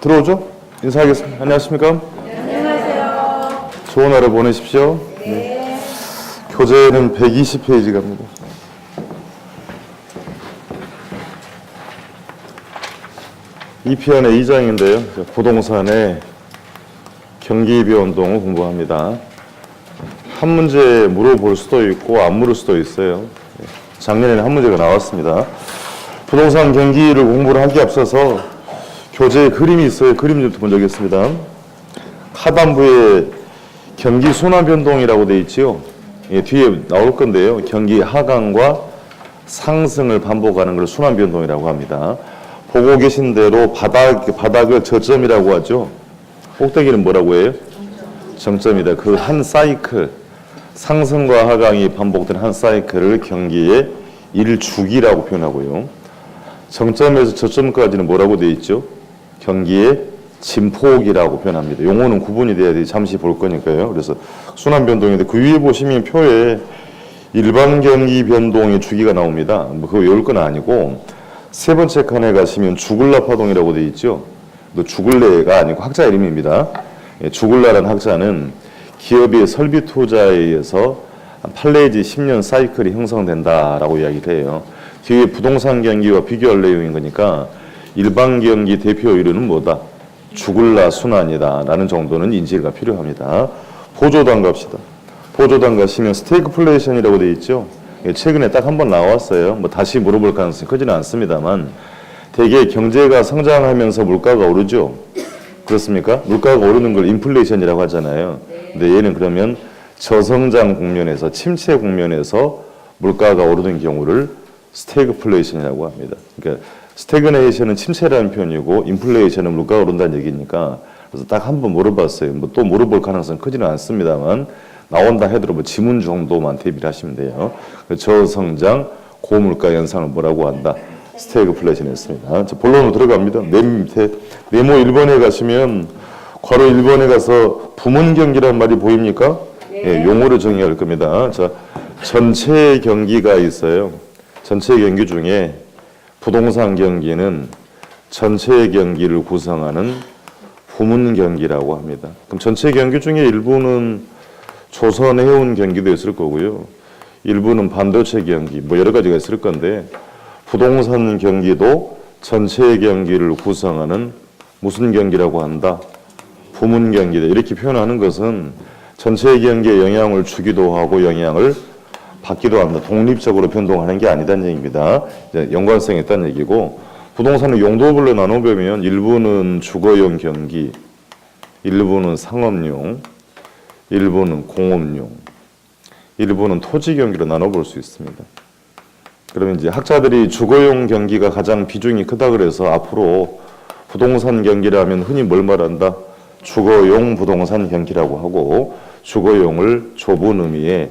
들어오죠? 인사하겠습니다. 안녕하십니까? 안녕하세요. 좋은 하루 보내십시오. 네. 교재는 120페이지 갑니다. 이 편의 2장인데요. 부동산의 경기비운동을 공부합니다. 한 문제 물어볼 수도 있고 안 물을 수도 있어요. 작년에는 한 문제가 나왔습니다. 부동산 경기를 공부를 하기에 앞서서 교재에 그림이 있어요. 그림 좀 먼저 보겠습니다. 하단부에 경기 순환 변동이라고 되어 있지요. 예, 뒤에 나올 건데요. 경기 하강과 상승을 반복하는 걸 순환 변동이라고 합니다. 보고 계신 대로 바닥을 저점이라고 하죠. 꼭대기는 뭐라고 해요? 정점이다. 그 한 사이클, 상승과 하강이 반복된 한 사이클을 경기의 일주기라고 표현하고요. 정점에서 저점까지는 뭐라고 되어 있죠? 경기의 진폭이라고 표현합니다. 용어는 구분이 돼야 돼. 잠시 볼 거니까요. 그래서 순환 변동인데 그 위에 보시면 표에 일반 경기 변동의 주기가 나옵니다. 뭐 그거 외울 건 아니고 세 번째 칸에 가시면 주글라 파동이라고 되어 있죠. 또 주글레가 아니고 학자 이름입니다. 주글라라는 학자는 기업의 설비 투자에 의해서 판례지 10년 사이클이 형성된다라고 이야기를 해요. 뒤에 부동산 경기와 비교할 내용인 거니까 일반 경기 대표이론은 뭐다? 주글라 순환이다 라는 정도는 인지가 필요합니다. 보조단 갑시다. 보조단 가시면 스태그플레이션이라고 되어 있죠. 최근에 딱 한 번 나왔어요. 뭐 다시 물어볼 가능성이 크지는 않습니다만 대개 경제가 성장하면서 물가가 오르죠. 그렇습니까? 물가가 오르는 걸 인플레이션이라고 하잖아요. 근데 얘는 그러면 저성장 국면에서 침체 국면에서 물가가 오르는 경우를 스태그플레이션이라고 합니다. 그러니까 스태그네이션은 침체라는 표현이고 인플레이션은 물가가 오른다는 얘기니까 그래서 딱 한 번 물어봤어요. 뭐 또 물어볼 가능성은 크지는 않습니다만 나온다 해도 뭐 지문 정도만 대비를 하시면 돼요. 저성장 고물가 현상을 뭐라고 한다? 스태그플레이션 했습니다. 본론으로 들어갑니다. 맨 밑에 네모 1번에 가시면 괄호 1번에 가서 부문경기란 말이 보입니까? 네. 예, 용어를 정의할 겁니다. 자, 전체 경기가 있어요. 전체 경기 중에 부동산 경기는 전체 경기를 구성하는 부문 경기라고 합니다. 그럼 전체 경기 중에 일부는 조선 해운 경기도 있을 거고요. 일부는 반도체 경기, 뭐 여러 가지가 있을 건데 부동산 경기도 전체 경기를 구성하는 무슨 경기라고 한다? 부문 경기다. 이렇게 표현하는 것은 전체 경기에 영향을 주기도 하고 영향을 받기도 합니다. 독립적으로 변동하는 게 아니다는 얘기입니다. 이제 연관성이 있다는 얘기고 부동산을 용도별로 나눠보면 일부는 주거용 경기, 일부는 상업용, 일부는 공업용, 일부는 토지 경기로 나눠볼 수 있습니다. 그러면 이제 학자들이 주거용 경기가 가장 비중이 크다 그래서 앞으로 부동산 경기라면 흔히 뭘 말한다? 주거용 부동산 경기라고 하고 주거용을 좁은 의미의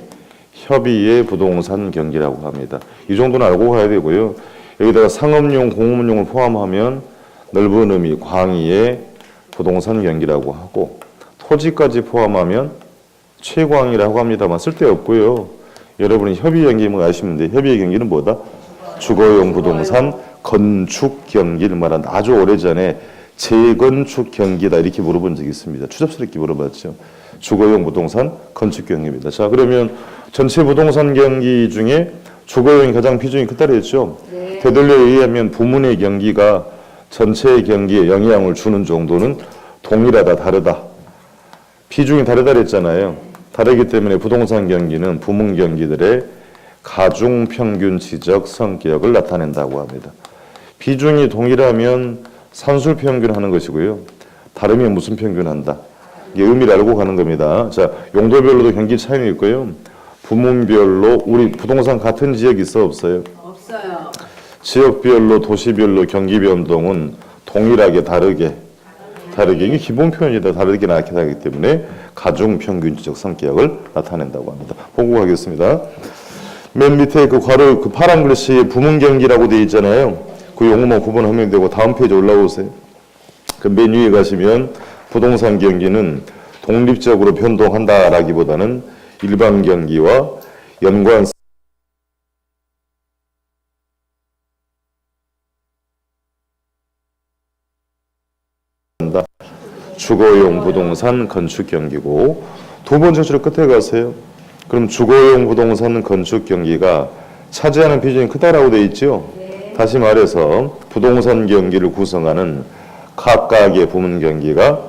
협의의 부동산 경기라고 합니다. 이 정도는 알고 가야 되고요. 여기다가 상업용, 공업용을 포함하면 넓은 의미 광의의 부동산 경기라고 하고 토지까지 포함하면 최광이라고 합니다만 쓸데없고요. 여러분이 협의 경기면 아시면 돼요. 협의의 경기는 뭐다? 주거용 부동산 건축 경기를 말한다. 아주 오래전에 재건축 경기다 이렇게 물어본 적이 있습니다. 추접스럽게 물어봤죠. 주거용 부동산 건축 경기입니다. 자, 그러면 전체 부동산 경기 중에 주거용이 가장 비중이 크다 그랬죠. 네. 되돌려 의하면 부문의 경기가 전체 경기에 영향을 주는 정도는 동일하다, 다르다. 비중이 다르다 그랬잖아요. 다르기 때문에 부동산 경기는 부문 경기들의 가중평균치적 성격을 나타낸다고 합니다. 비중이 동일하면 산술 평균하는 것이고요. 다르면 무슨 평균한다? 이게 의미를 알고 가는 겁니다. 자, 용도별로도 경기 차이는 있고요. 부문별로 우리 부동산 같은 지역 있어 없어요? 없어요. 지역별로 도시별로 경기 변동은 동일하게 다르게 이게 기본 표현이다. 다르게 나타나기 때문에 가중평균적 성격을 나타낸다고 합니다. 보고 가겠습니다. 맨 밑에 그 괄호 그 파란 글씨에 부문 경기라고 되어 있잖아요. 그 용어만 구분하면 되고 다음 페이지 올라오세요. 그 맨 위에 가시면 부동산 경기는 독립적으로 변동한다라기보다는 일반 경기와 연관 한다. 주거용 부동산 건축 경기고, 두 번째 줄 끝에 가세요. 그럼 주거용 부동산 건축 경기가 차지하는 비중이 크다라고 돼 있죠. 다시 말해서 부동산 경기를 구성하는 각각의 부문 경기가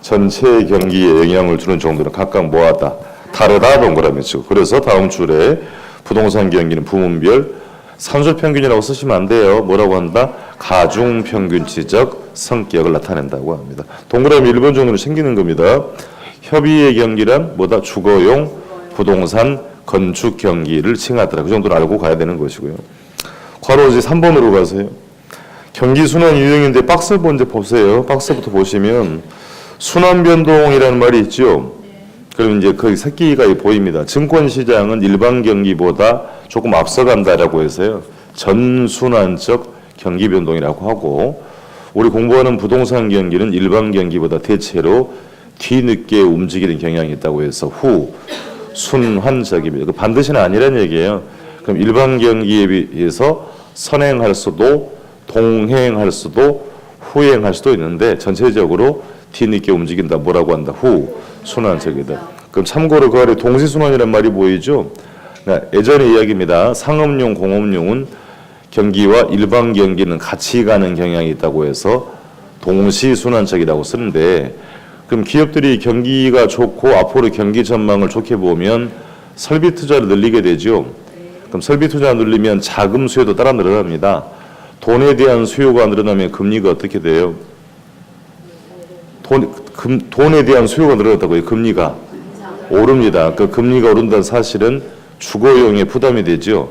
전체 경기에 영향을 주는 정도는 각각 뭐하다, 다르다, 동그라미 치고. 그래서 다음 줄에 부동산 경기는 부문별 산술평균이라고 쓰시면 안 돼요. 뭐라고 한다? 가중평균치적 성격을 나타낸다고 합니다. 동그라미 1번 정도로 챙기는 겁니다. 협의의 경기란 뭐다? 주거용 부동산 건축 경기를 칭하더라. 그 정도로 알고 가야 되는 것이고요. 괄호 이제 3번으로 가세요. 경기 순환 유형인데 박스 먼저 보세요. 박스부터 보시면 순환 변동이라는 말이 있죠. 그럼 이제 거기 새끼가 보입니다. 증권시장은 일반 경기보다 조금 앞서간다라고 해서요. 전순환적 경기 변동이라고 하고, 우리 공부하는 부동산 경기는 일반 경기보다 대체로 뒤늦게 움직이는 경향이 있다고 해서 후순환적입니다. 반드시는 아니란 얘기예요. 그럼 일반 경기에 비해서 선행할 수도, 동행할 수도, 후행할 수도 있는데 전체적으로 뒤늦게 움직인다. 뭐라고 한다? 후순환적이다. 그럼 참고로 그 아래 동시순환이라는 말이 보이죠? 예전의 이야기입니다. 상업용, 공업용은 경기와 일반 경기는 같이 가는 경향이 있다고 해서 동시순환적이라고 쓰는데, 그럼 기업들이 경기가 좋고 앞으로 경기 전망을 좋게 보면 설비 투자를 늘리게 되죠. 그럼 설비 투자가 늘리면 자금 수요도 따라 늘어납니다. 돈에 대한 수요가 늘어나면 금리가 어떻게 돼요? 돈에 대한 수요가 늘어났다고요. 금리가 오릅니다. 그 금리가 오른다는 사실은 주거용에 부담이 되죠.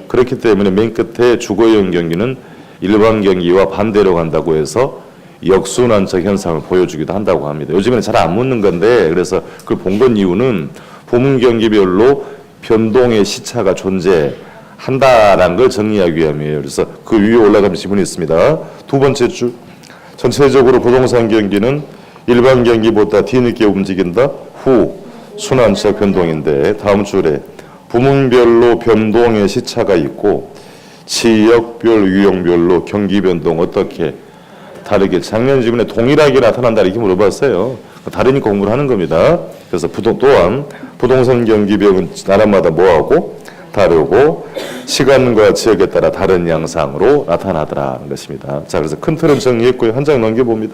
그렇기 때문에 맨 끝에 주거용 경기는 일반 경기와 반대로 간다고 해서 역순환적 현상을 보여주기도 한다고 합니다. 요즘에는 잘 안 묻는 건데, 그래서 그걸 본 건 이유는 부문 경기별로 변동의 시차가 존재한다라는 걸 정리하기 위함이에요. 그래서 그 위에 올라가면 지문이 있습니다. 두 번째 줄, 전체적으로 부동산 경기는 일반 경기보다 뒤늦게 움직인다. 후순환적 변동인데, 다음 줄에 부문별로 변동의 시차가 있고 지역별, 유형별로 경기 변동 어떻게 다르게, 작년 지문에 동일하게 나타난다 이렇게 물어봤어요. 다르니까 공부를 하는 겁니다. 그래서 또한 부동산 경기별은 나라마다 뭐하고 다르고 시간과 지역에 따라 다른 양상으로 나타나더라는 것입니다. 자, 그래서 큰 틀은 정리했고요. 한 장 넘겨봅니다.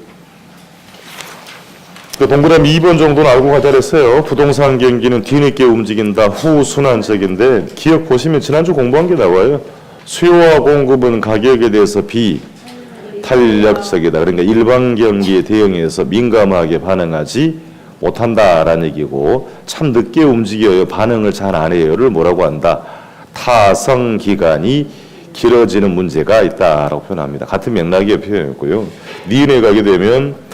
그 동그라미 2번 정도는 알고 가자 그랬어요. 부동산 경기는 뒤늦게 움직인다. 후순환적인데 기억 보시면 지난주 공부한 게 나와요. 수요와 공급은 가격에 대해서 비탄력적이다. 그러니까 일반 경기에 대응해서 민감하게 반응하지 못한다라는 얘기고, 참 늦게 움직여요. 반응을 잘 안 해요를 뭐라고 한다? 타성 기간이 길어지는 문제가 있다라고 표현합니다. 같은 맥락의 표현이었고요. 니은에 가게 되면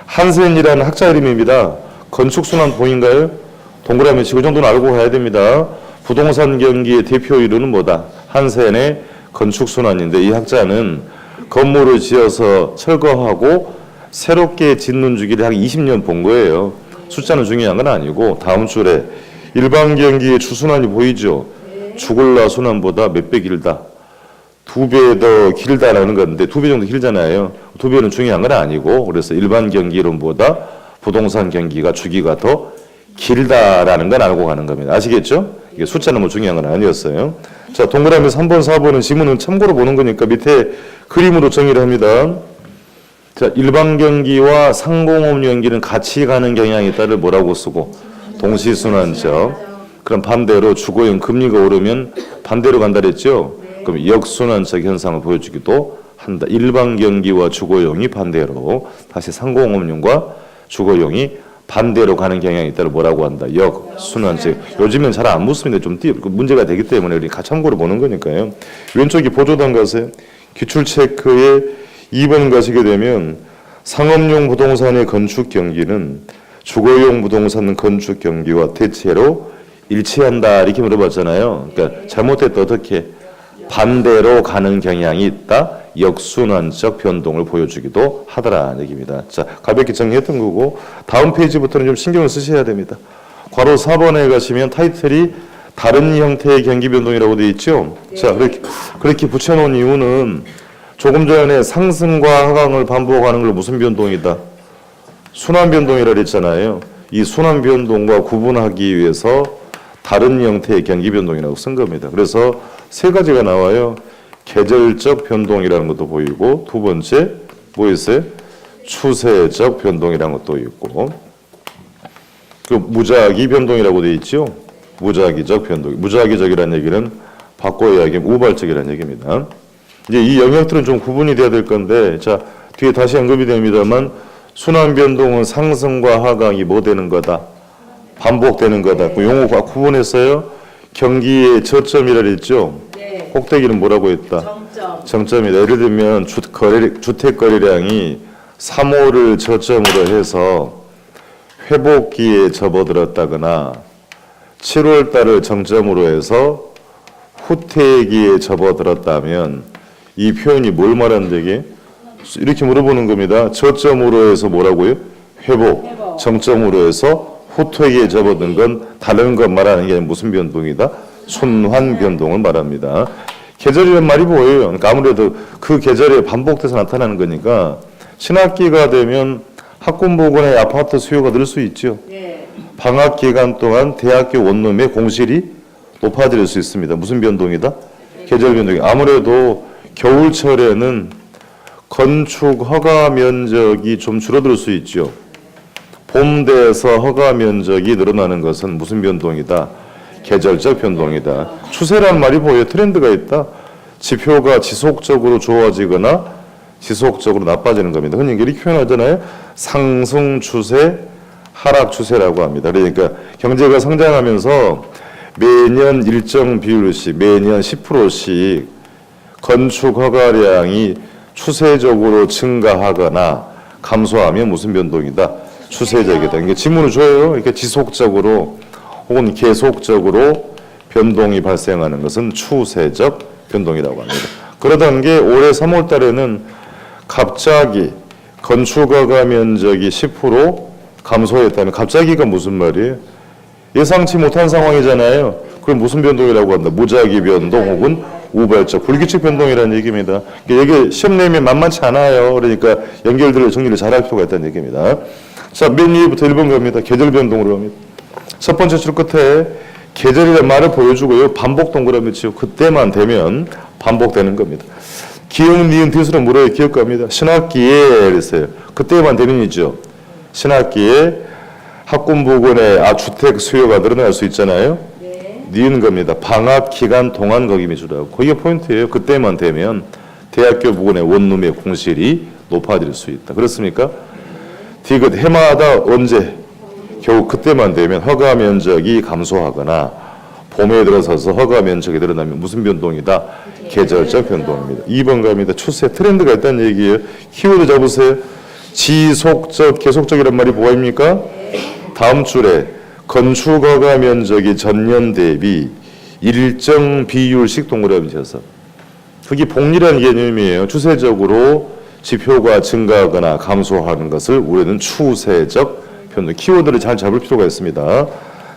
한센이라는 학자 이름입니다. 건축순환 보인가요? 동그라미 치고 그 정도는 알고 가야 됩니다. 부동산 경기의 대표 이론은 뭐다? 한센의 건축순환인데, 이 학자는 건물을 지어서 철거하고 새롭게 짓는 주기를 한 20년 본 거예요. 숫자는 중요한 건 아니고, 다음 줄에 일반 경기의 주순환이 보이죠? 주글라 순환보다 몇 배 길다. 2배 더 길다라는 건데, 2배 정도 길잖아요. 2배는 중요한 건 아니고, 그래서 일반 경기론보다 부동산 경기가 주기가 더 길다라는 건 알고 가는 겁니다. 아시겠죠? 이게 숫자는 뭐 중요한 건 아니었어요. 자, 동그라미 3번, 4번은 지문은 참고로 보는 거니까 밑에 그림으로 정의를 합니다. 자, 일반 경기와 상공업 경기는 같이 가는 경향이 있다를 뭐라고 쓰고? 동시순환적. 그럼 반대로 주거용 금리가 오르면 반대로 간다 그랬죠? 그럼 역순환적 현상을 보여주기도 한다. 일반 경기와 주거용이 반대로, 다시 상공업용과 주거용이 반대로 가는 경향이 있다를 뭐라고 한다. 역순환적. 요즘엔 잘 안 묻습니다. 좀 문제가 되기 때문에 우리가 참고로 보는 거니까요. 왼쪽이 보조단 가세요. 기출체크에 2번 가시게 되면 상업용 부동산의 건축 경기는 주거용 부동산 건축 경기와 대체로 일치한다 이렇게 물어봤잖아요. 그러니까 잘못했다 어떻게? 반대로 가는 경향이 있다. 역순환적 변동을 보여주기도 하더라는 얘기입니다. 자, 가볍게 정리했던 거고, 다음 페이지부터는 좀 신경을 쓰셔야 됩니다. 괄호 4번에 가시면 타이틀이 다른 형태의 경기 변동이라고 되어 있죠. 자, 그렇게 붙여놓은 이유는 조금 전에 상승과 하강을 반복하는 걸 무슨 변동이다? 순환 변동이라 그랬잖아요. 이 순환 변동과 구분하기 위해서 다른 형태의 경기 변동이라고 쓴 겁니다. 그래서 세 가지가 나와요. 계절적 변동이라는 것도 보이고, 두 번째 뭐 있어요? 추세적 변동이라는 것도 있고, 그 무작위 변동이라고 되어 있죠. 무작위적 변동. 무작위적이라는 얘기는 바꿔 이야기하면 우발적이라는 얘기입니다. 이제 이 영역들은 좀 구분이 돼야 될 건데, 자 뒤에 다시 언급이 됩니다만, 순환 변동은 상승과 하강이 뭐 되는 거다? 반복되는 거다. 그 용어가 구분했어요. 경기의 저점이라 그랬죠. 네. 꼭대기는 뭐라고 했다? 정점. 정점이다. 예를 들면 주택 거래량이 3월을 저점으로 해서 회복기에 접어들었다거나 7월 달을 정점으로 해서 후퇴기에 접어들었다면 이 표현이 뭘 말하는 얘기? 이렇게 물어보는 겁니다. 저점으로 해서 뭐라고요? 회복. 정점으로 해서 후퇴기에 접어든 건 다른 것 말하는 게 무슨 변동이다? 순환 변동을 말합니다. 계절이란 말이 뭐예요? 그러니까 아무래도 그 계절에 반복돼서 나타나는 거니까 신학기가 되면 학군부근의 아파트 수요가 늘 수 있죠. 네. 방학 기간 동안 대학교 원룸의 공실이 높아질 수 있습니다. 무슨 변동이다? 계절 변동이. 아무래도 겨울철에는 건축 허가 면적이 좀 줄어들 수 있죠. 봄 돼서 허가 면적이 늘어나는 것은 무슨 변동이다? 계절적 변동이다. 추세란 말이 보여요. 트렌드가 있다. 지표가 지속적으로 좋아지거나 지속적으로 나빠지는 겁니다. 흔히 이렇게 표현하잖아요. 상승 추세, 하락 추세라고 합니다. 그러니까 경제가 성장하면서 매년 일정 비율씩, 매년 10%씩 건축 허가량이 추세적으로 증가하거나 감소하면 무슨 변동이다? 추세적이다. 이게 지문을 줘요. 이렇게 지속적으로 혹은 계속적으로 변동이 발생하는 것은 추세적 변동이라고 합니다. 그러던 게 올해 3월 달에는 갑자기 건축허가 면적이 10% 감소했다면 갑자기가 무슨 말이에요? 예상치 못한 상황이잖아요. 그럼 무슨 변동이라고 한다? 무작위 변동 혹은 우발적, 불규칙 변동이라는 얘기입니다. 이게 시험 내면 만만치 않아요. 그러니까 연결들을 정리를 잘할 필요가 있다는 얘기입니다. 자, 맨 위부터 1번 갑니다. 계절 변동으로 합니다. 첫 번째 줄 끝에 계절이라는 말을 보여주고요. 반복 동그라미 치고 그때만 되면 반복되는 겁니다. 기억, 니은, 뒤수는 물어요. 기억갑니다. 신학기에 그랬어요. 그때만 되면이죠. 신학기에 학군부근의 주택 수요가 늘어날 수 있잖아요. 네. 니은 겁니다. 방학 기간 동안 거기 미주라고. 거기가 포인트예요. 그때만 되면 대학교 부근의 원룸의 공실이 높아질 수 있다. 그렇습니까? 디귿 해마다 언제? 겨우 그때만 되면 허가 면적이 감소하거나 봄에 들어서서 허가 면적이 늘어나면 무슨 변동이다? 계절적 변동입니다. 2번 갑니다. 추세, 트렌드가 있다는 얘기예요. 키워드 잡으세요. 지속적, 계속적이란 말이 뭐입니까? 다음 줄에 건축 허가 면적이 전년 대비 일정 비율씩 동그라미 쳐서 그게 복리라는 개념이에요. 추세적으로 지표가 증가하거나 감소하는 것을 우리는 추세적 변동, 키워드를 잘 잡을 필요가 있습니다.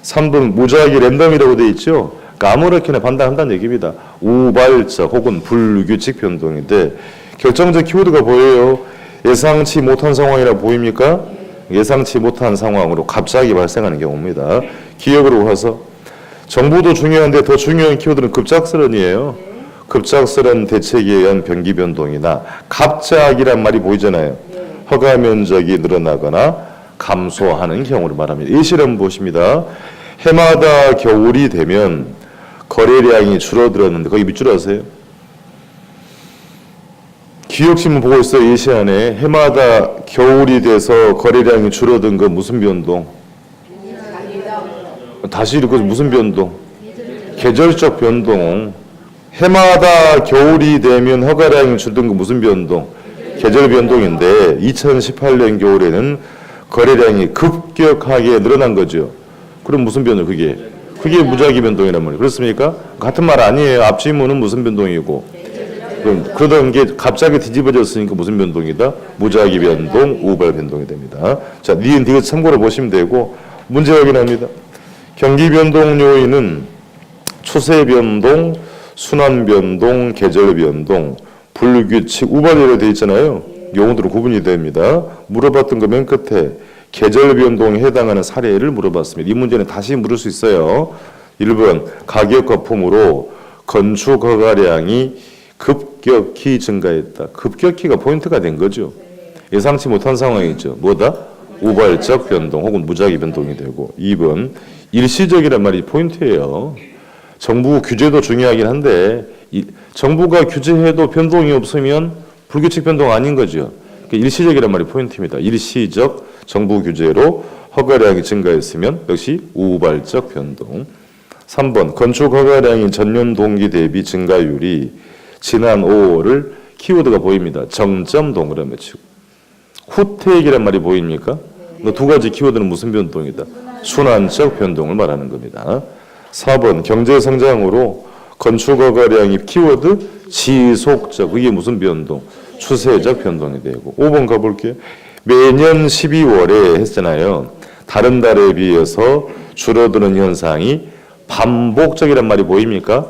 3번 무작위 랜덤이라고 되어 있죠. 그러니까 아무렇게나 판단한다는 얘기입니다. 우발적 혹은 불규칙 변동인데 결정적 키워드가 보여요. 예상치 못한 상황이라 보입니까? 예상치 못한 상황으로 갑자기 발생하는 경우입니다. 기억으로 가서 정보도 중요한데 더 중요한 키워드는 급작스런이에요. 급작스런 대책에 의한 변기 변동이나 갑작이란 말이 보이잖아요. 허가 면적이 늘어나거나 감소하는 경우를 말합니다. 예시를 보십니다. 해마다 겨울이 되면 거래량이 줄어들었는데 거기 밑줄 아세요? 기억신문 보고 있어요. 예시 안에 해마다 겨울이 돼서 거래량이 줄어든 건 무슨 변동? 다시 읽어서 무슨 변동? 계절적 변동. 해마다 겨울이 되면 허가량이 줄어든 건 무슨 변동? 계절 변동인데 2018년 겨울에는 거래량이 급격하게 늘어난 거죠. 그럼 무슨 변동? 그게 무작위 변동이란 말이에요. 그렇습니까? 같은 말 아니에요. 앞 질문은 무슨 변동이고 그럼 그러던 게 갑자기 뒤집어졌으니까 무슨 변동이다? 무작위 변동, 우발 변동이 됩니다. 자, 니은 디귿 참고로 보시면 되고 문제 확인합니다. 경기 변동 요인은 추세 변동, 순환 변동, 계절 변동, 불규칙, 우발이라고 되어 있잖아요. 용어들은 구분이 됩니다. 물어봤던 거 맨 끝에 계절 변동에 해당하는 사례를 물어봤습니다. 이 문제는 다시 물을 수 있어요. 1번 가격과 품으로 건축 허가량이 급격히 증가했다. 급격히가 포인트가 된 거죠. 예상치 못한 상황이죠. 뭐다? 우발적 변동 혹은 무작위 변동이 되고. 2번 일시적이란 말이 포인트예요. 정부 규제도 중요하긴 한데 정부가 규제해도 변동이 없으면 불규칙 변동 아닌 거죠. 그러니까 일시적이란 말이 포인트입니다. 일시적 정부 규제로 허가량이 증가했으면 역시 우발적 변동. 3번 건축 허가량이 전년 동기 대비 증가율이 지난 5월을 키워드가 보입니다. 정점 동그라미 치고. 후퇴액이란 말이 보입니까? 두 가지 키워드는 무슨 변동이다? 순환적 변동을 말하는 겁니다. 4번 경제 성장으로 건축 허가량이 키워드 지속적. 이게 무슨 변동? 추세적 변동이 되고. 5번 가볼게요. 매년 12월에 했잖아요. 다른 달에 비해서 줄어드는 현상이 반복적이란 말이 보입니까?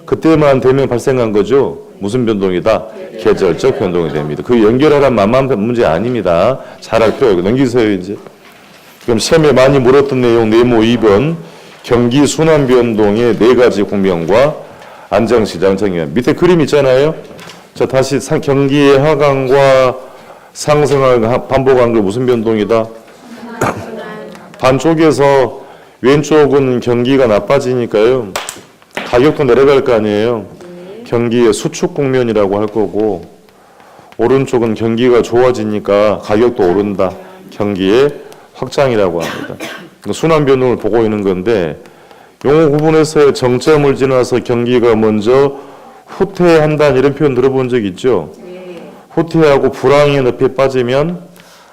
그때만 되면 발생한 거죠. 무슨 변동이다? 계절적 변동이 됩니다. 그 연결하란 만만한 문제 아닙니다. 잘할 필요가 있고. 넘기세요 이제. 그럼 시험에 많이 물었던 내용 네모 2번 경기 순환 변동의 4가지 국면과 안정시장 정의원. 밑에 그림 있잖아요. 자 다시 경기의 하강과 상승을 반복한 게 무슨 변동이다? 반쪽에서 왼쪽은 경기가 나빠지니까요. 가격도 내려갈 거 아니에요. 경기의 수축 국면이라고 할 거고 오른쪽은 경기가 좋아지니까 가격도 오른다. 경기의 확장이라고 합니다. 순환 변동을 보고 있는 건데 용어 구분에서의 정점을 지나서 경기가 먼저 후퇴한다는 이런 표현 들어본 적 있죠? 후퇴하고 불황의 늪에 빠지면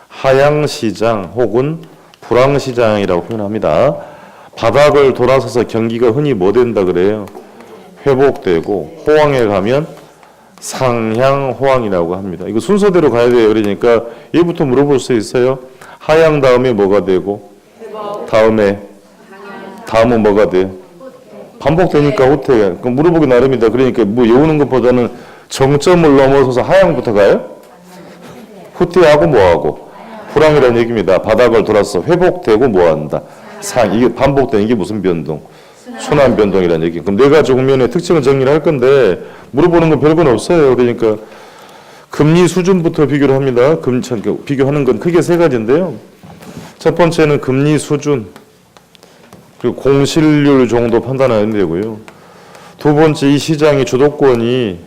하향시장 혹은 불황시장이라고 표현합니다. 바닥을 돌아서서 경기가 흔히 뭐 된다 그래요? 회복되고 호황에 가면 상향 호황이라고 합니다. 이거 순서대로 가야 돼요. 그러니까 얘부터 물어볼 수 있어요. 하향 다음에 뭐가 되고 다음은 뭐가 돼요? 반복되니까 후퇴. 그럼 물어보기 나름이다. 그러니까 뭐 외우는 것보다는 정점을 넘어서서 하향부터 가요? 후퇴하고 뭐하고? 불황이라는 얘기입니다. 바닥을 돌아서 회복되고 뭐한다? 이게 반복되는 게 무슨 변동? 순환 변동이라는 얘기. 그럼 4가지 국면의 특징을 정리를 할 건데 물어보는 건 별건 없어요. 그러니까 금리 수준부터 비교를 합니다. 비교하는 건 크게 3가지인데요. 첫 번째는 금리 수준, 그리고 공실률 정도 판단하면 되고요. 두 번째, 이 시장의 주도권이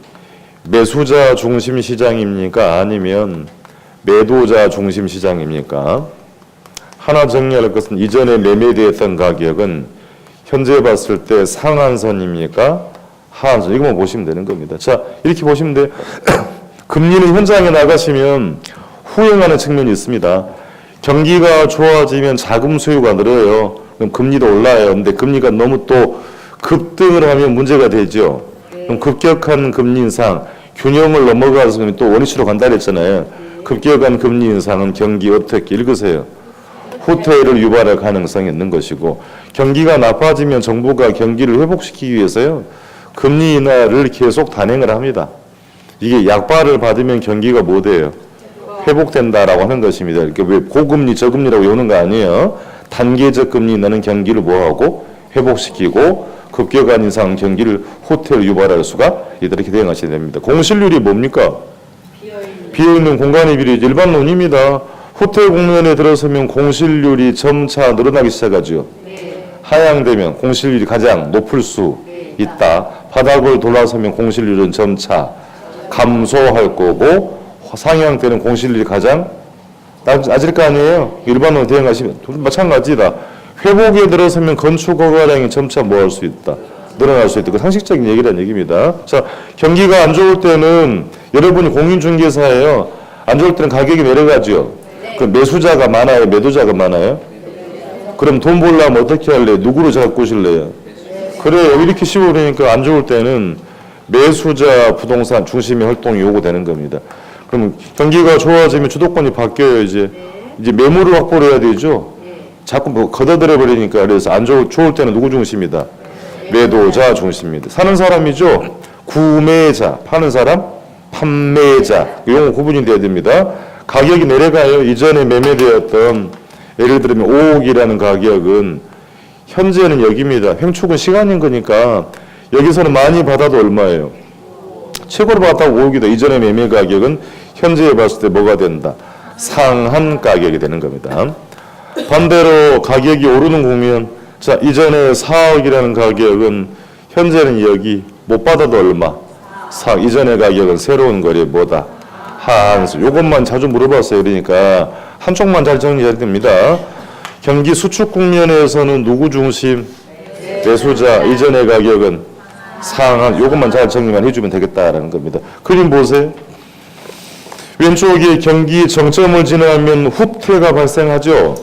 매수자 중심 시장입니까? 아니면 매도자 중심 시장입니까? 하나 정리할 것은 이전에 매매되었던 가격은 현재 봤을 때 상한선입니까? 하한선. 이것만 보시면 되는 겁니다. 자, 이렇게 보시면 돼요. 금리는 현장에 나가시면 후행하는 측면이 있습니다. 경기가 좋아지면 자금 수요가 늘어요. 그럼 금리도 올라요. 근데 금리가 너무 또 급등을 하면 문제가 되죠. 그럼 급격한 금리 인상, 균형을 넘어가서 또 원위치로 간다 그랬잖아요. 급격한 금리 인상은 경기 어떻게 읽으세요? 후퇴를 유발할 가능성이 있는 것이고, 경기가 나빠지면 정부가 경기를 회복시키기 위해서요, 금리 인하를 계속 단행을 합니다. 이게 약발을 받으면 경기가 뭐 돼요? 회복된다라고 하는 것입니다. 이렇게 왜 고금리, 저금리라고 외우는 거 아니에요? 단계적 금리 인하는 경기를 뭐하고? 회복시키고, 급격한 인상 경기를 후퇴를 유발할 수가 이렇게 대응하셔야 됩니다. 공실률이 뭡니까? 비어있는 공간의 비율이 일반론입니다. 후퇴 국면에 들어서면 공실률이 점차 늘어나기 시작하죠. 하향되면 공실률이 가장 높을 수 있다. 바닥을 돌아서면 공실률은 점차 감소할 거고, 상향되는 공실률이 가장 낮을 거 아니에요. 일반론 대응하시면 마찬가지다. 회복에 들어서면 건축 허가량이 점차 뭐 할 수 있다. 늘어날 수 있다. 그 상식적인 얘기라는 얘기입니다. 자, 경기가 안 좋을 때는 여러분이 공인중개사예요. 안 좋을 때는 가격이 내려가죠. 그럼 매수자가 많아요? 매도자가 많아요? 그럼 돈 벌려면 어떻게 할래요? 누구를 잡고 오실래요? 그래요. 이렇게 쉬워. 그러니까 안 좋을 때는 매수자 부동산 중심의 활동이 요구되는 겁니다. 그럼 경기가 좋아지면 주도권이 바뀌어요. 이제 매물을 확보를 해야 되죠. 자꾸 뭐 걷어들여 버리니까. 그래서 좋을 때는 누구 중심이다? 매도자 중심입니다. 사는 사람이죠. 구매자, 파는 사람 판매자, 용어 구분이 돼야 됩니다. 가격이 내려가요. 이전에 매매되었던 예를 들면 5억이라는 가격은 현재는 여기입니다. 횡축은 시간인 거니까 여기서는 많이 받아도 얼마예요? 최고로 받았다고 5억이다. 이전에 매매 가격은 현재에 봤을 때 뭐가 된다? 상한 가격이 되는 겁니다. 반대로 가격이 오르는 국면, 자 이전에 4억이라는 가격은 현재는 여기 못 받아도 얼마? 4억. 이전의 가격은 새로운 거래 뭐다? 하한수. 요것만 자주 물어봤어요. 그러니까 한쪽만 잘 정리해야 됩니다. 경기 수축 국면에서는 누구 중심? 매수자. 이전의 가격은 상한. 요것만 잘 정리만 해주면 되겠다라는 겁니다. 그림 보세요. 왼쪽에 경기 정점을 지나면 후퇴가 발생하죠.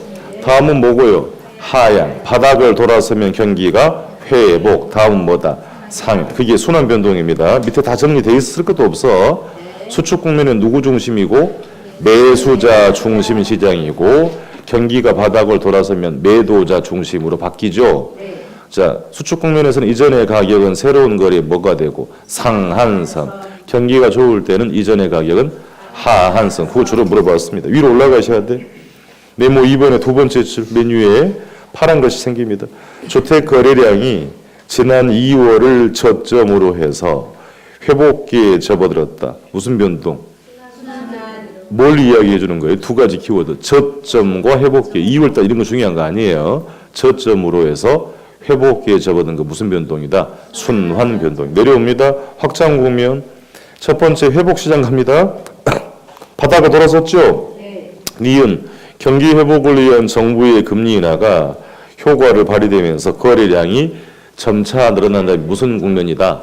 다음은 뭐고요? 하향. 바닥을 돌아서면 경기가 회복. 다음 뭐다? 상향. 그게 순환 변동입니다. 밑에 다 정리되어 있을 것도 없어. 수축 국면은 누구 중심이고 매수자 중심 시장이고 경기가 바닥을 돌아서면 매도자 중심으로 바뀌죠. 자, 수축 국면에서는 이전의 가격은 새로운 거래에 뭐가 되고 상한선. 경기가 좋을 때는 이전의 가격은 하한선. 그거 주로 물어봤습니다. 위로 올라가셔야 돼. 네모 2번의 두 번째 줄 메뉴에 파란 것이 생깁니다. 주택 거래량이 지난 2월을 저점으로 해서 회복기에 접어들었다. 무슨 변동? 뭘 이야기해 주는 거예요? 두 가지 키워드. 저점과 회복기. 2월달 이런 거 중요한 거 아니에요. 저점으로 해서 회복기에 접어든 거 무슨 변동이다? 순환 변동. 내려옵니다. 확장 국면. 첫 번째 회복시장 갑니다. 바닥을 돌아섰죠? 니은 경기 회복을 위한 정부의 금리 인하가 효과를 발휘되면서 거래량이 점차 늘어난다. 무슨 국면이다?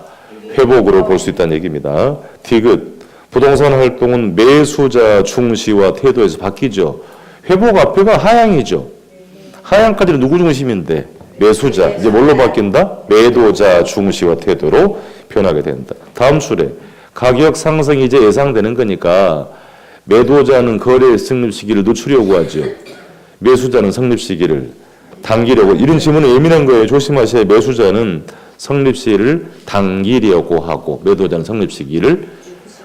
회복으로 볼 수 있다는 얘기입니다. 디귿 부동산 활동은 매수자 중시와 태도에서 바뀌죠. 회복 앞에가 하향이죠. 하향까지는 누구 중심인데? 매수자. 이제 뭘로 바뀐다? 매도자 중시와 태도로 변하게 된다. 다음 줄에 가격 상승이 이제 예상되는 거니까 매도자는 거래 성립 시기를 늦추려고 하죠. 매수자는 성립 시기를 당기려고. 이런 질문은 예민한 거예요. 조심하셔야. 매수자는 성립 시기를 당기려고 하고 매도자는 성립 시기를.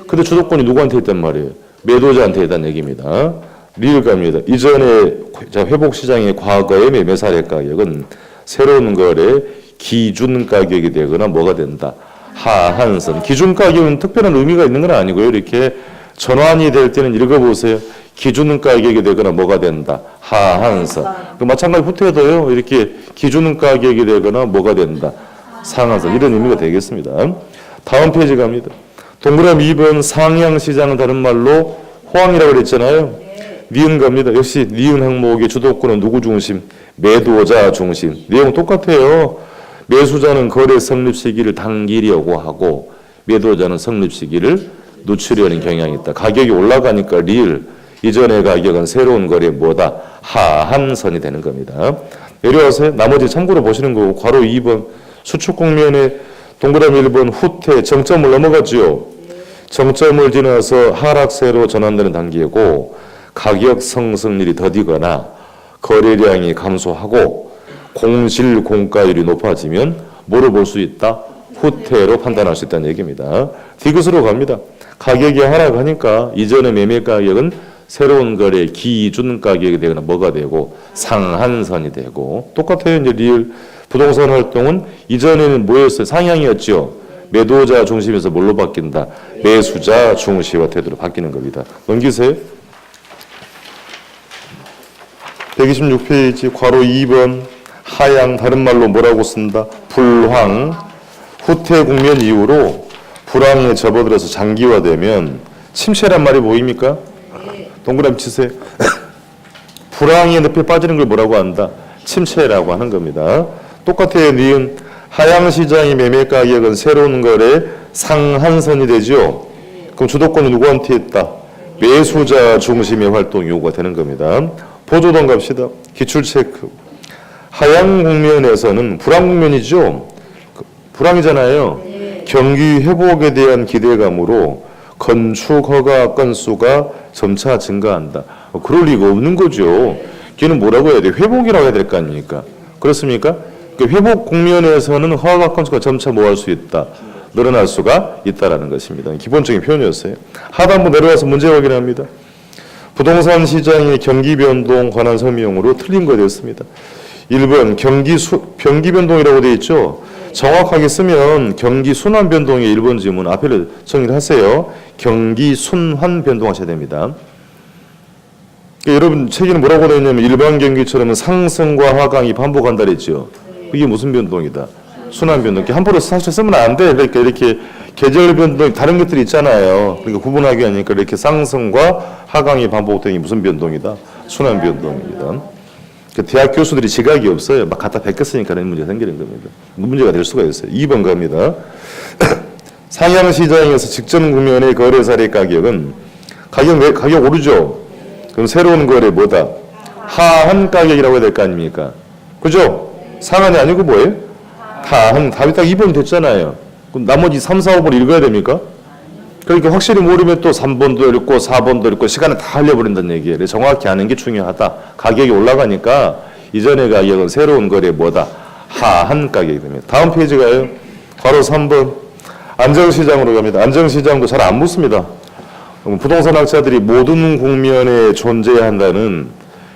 근데 주도권이 누구한테 있단 말이에요? 매도자한테 있다는 얘기입니다. 리을 갑니다. 이전에 회복 시장의 과거의 매매 사례 가격은 새로운 거래 기준 가격이 되거나 뭐가 된다? 하한선. 기준 가격은 특별한 의미가 있는 건 아니고요. 이렇게 전환이 될 때는 읽어보세요. 기준 가격이 되거나 뭐가 된다? 하한선. 마찬가지 후퇴도요. 이렇게 기준 가격이 되거나 뭐가 된다? 상한선. 이런 의미가 되겠습니다. 다음 페이지 갑니다. 동그라미 2번 상향시장은 다른 말로 호황이라고 그랬잖아요. 니은 갑니다. 역시 니은 항목의 주도권은 누구 중심? 매도자 중심. 내용 똑같아요. 매수자는 거래 성립 시기를 당기려고 하고 매도자는 성립 시기를 늦추려는 경향이 있다. 가격이 올라가니까 리을. 이전의 가격은 새로운 거래에 뭐다? 하한선이 되는 겁니다. 내려와서 나머지 참고로 보시는 거고 괄호 2번 수축 국면에 동그라미 1번 후퇴 정점을 넘어갔지요. 정점을 지나서 하락세로 전환되는 단계고 가격 상승률이 더디거나 거래량이 감소하고 공실 공가율이 높아지면 뭐를 볼 수 있다? 후퇴로 판단할 수 있다는 얘기입니다. 디귿으로 갑니다. 가격이 하락하니까 이전의 매매 가격은 새로운 거래 기준 가격이 되거나 뭐가 되고 상한선이 되고 똑같아요. 이제 리을 부동산 활동은 이전에는 뭐였어요? 상향이었죠. 매도자 중심에서 뭘로 바뀐다? 매수자 중시와 태도로 바뀌는 겁니다. 넘기세요. 126페이지 괄호 2번 하향 다른 말로 뭐라고 쓴다? 불황. 후퇴 국면 이후로 불황에 접어들어서 장기화되면 침체란 말이 보입니까? 동그라미 치세요. 불황의 늪에 빠지는 걸 뭐라고 한다? 침체라고 하는 겁니다. 똑같아요. 니은 하향시장의 매매 가격은 새로운 거래 상한선이 되죠. 그럼 주도권이 누구한테 있다? 매수자 중심의 활동 요구가 되는 겁니다. 보조동 갑시다. 기출체크. 하향 국면에서는 불황 국면이죠. 불황이잖아요. 경기 회복에 대한 기대감으로 건축 허가 건수가 점차 증가한다. 그럴 리가 없는 거죠. 걔는 뭐라고 해야 돼? 회복이라고 해야 될 거 아닙니까? 그렇습니까? 회복 국면에서는 허가 건수가 점차 뭐 할 수 있다? 늘어날 수가 있다라는 것입니다. 기본적인 표현이었어요. 하단부 내려와서 문제 확인합니다. 부동산 시장의 경기 변동 관한 설명으로 틀린 거 되었습니다. 1번 경기 변동이라고 되어 있죠. 정확하게 쓰면 경기 순환 변동의 1번 지문 앞에를 정리를 하세요. 경기 순환 변동하셔야 됩니다. 그러니까 여러분 책에는 뭐라고 되어 있냐면 일반 경기처럼 상승과 하강이 반복한다 그랬죠. 이게 무슨 변동이다? 순환 변동. 함부로 사실 쓰면 안 돼. 그러니까 이렇게 계절 변동 다른 것들이 있잖아요. 그러니까 구분하기 하니까 이렇게 상승과 하강이 반복되는 게 무슨 변동이다? 순환 변동입니다. 대학 교수들이 지각이 없어요. 막 갖다 베꼈으니까 이런 문제가 생기는 겁니다. 문제가 될 수가 있어요. 2번 갑니다. 상향시장에서 직전 구면의 거래사례 가격은 가격 오르죠? 그럼 새로운 거래 뭐다? 하한 가격이라고 해야 될 거 아닙니까? 그죠? 상한이 아니고 뭐예요? 하한. 답이 딱 2번 됐잖아요. 그럼 나머지 3, 4, 5번 읽어야 됩니까? 그러니까 확실히 모르면 또 3번도 읽고 4번도 읽고 시간을 다 흘려버린다는 얘기예요. 정확히 아는 게 중요하다. 가격이 올라가니까 이전의 가격은 새로운 거래 뭐다? 하한 가격이 됩니다. 다음 페이지 가요. 바로 3번. 안정시장으로 갑니다. 안정시장도 잘 안 묻습니다. 부동산 학자들이 모든 국면에 존재한다는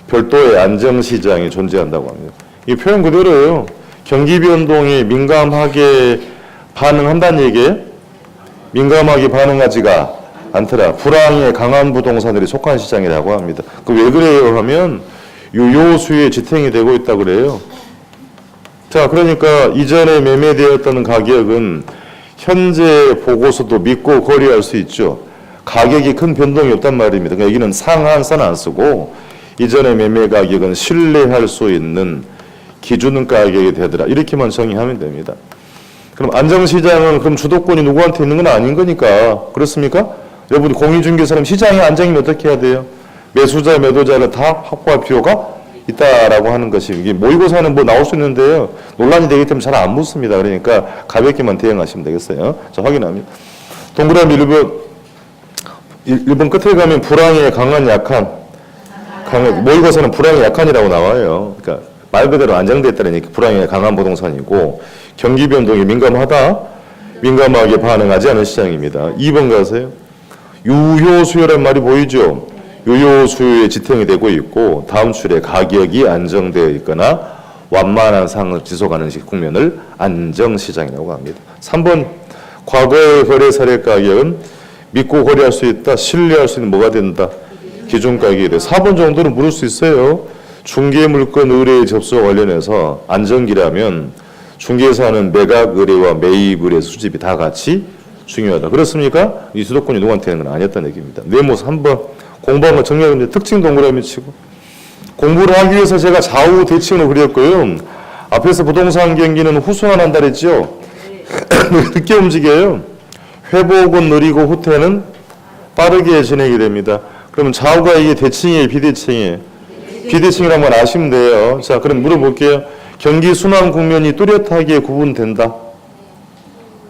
별도의 안정시장이 존재한다고 합니다. 이 표현 그대로예요. 경기 변동에 민감하게 반응한다는 얘기예요. 민감하게 반응하지가 않더라. 불황에 강한 부동산들이 속한 시장이라고 합니다. 왜 그래요 하면 유효수에 지탱이 되고 있다고 그래요. 자, 그러니까 이전에 매매되었던 가격은 현재 보고서도 믿고 거래할 수 있죠. 가격이 큰 변동이 없단 말입니다. 그러니까 여기는 상한선 안 쓰고 이전의 매매 가격은 신뢰할 수 있는 기준 가격이 되더라. 이렇게만 정의하면 됩니다. 그럼 안정시장은 그럼 주도권이 누구한테 있는 건 아닌 거니까 그렇습니까? 여러분이 공인중개사는 시장이 안정이면 어떻게 해야 돼요? 매수자, 매도자를 다 확보할 필요가 있다라고 하는 것이 이게 모의고사는 뭐 나올 수 있는데요. 논란이 되기 때문에 잘 안 묻습니다. 그러니까 가볍게만 대응하시면 되겠어요. 자, 확인합니다. 동그라미 1번 끝에 가면 불황에 강한 약한 모의고사는 불황에 약한이라고 나와요. 그러니까 말 그대로 안정됐다는 얘기, 불황에 강한 부동산이고 경기 변동에 민감하게 반응하지 않은 시장입니다. 2번 가세요. 유효수요란 말이 보이죠? 유효수요에 지탱이 되고 있고 다음 줄에 가격이 안정되어 있거나 완만한 상을 지속하는 국면을 안정시장이라고 합니다. 3번 과거의 거래 사례 가격은 믿고 거래할 수 있다, 신뢰할 수 있는 뭐가 된다? 기준 가격이 돼. 4번 정도는 물을 수 있어요. 중개물건 의뢰 접수와 관련해서 안정기라면 중개에서 하는 매각 의뢰와 매입 의뢰 수집이 다 같이 중요하다. 그렇습니까? 이 주도권이 누구한테 있는 건 아니었다는 얘기입니다. 네모스 한번 공부한 거 정리하면 특징 동그라미 치고 공부를 하기 위해서 제가 좌우 대칭으로 그렸고요. 앞에서 부동산 경기는 후순환한다 그랬죠? 늦게 움직여요. 회복은 느리고 후퇴는 빠르게 진행이 됩니다. 그러면 좌우가 이게 대칭이에요, 비대칭이에요? 비대칭이란 걸 아시면 돼요. 자, 그럼 물어볼게요. 경기 순환 국면이 뚜렷하게 구분된다.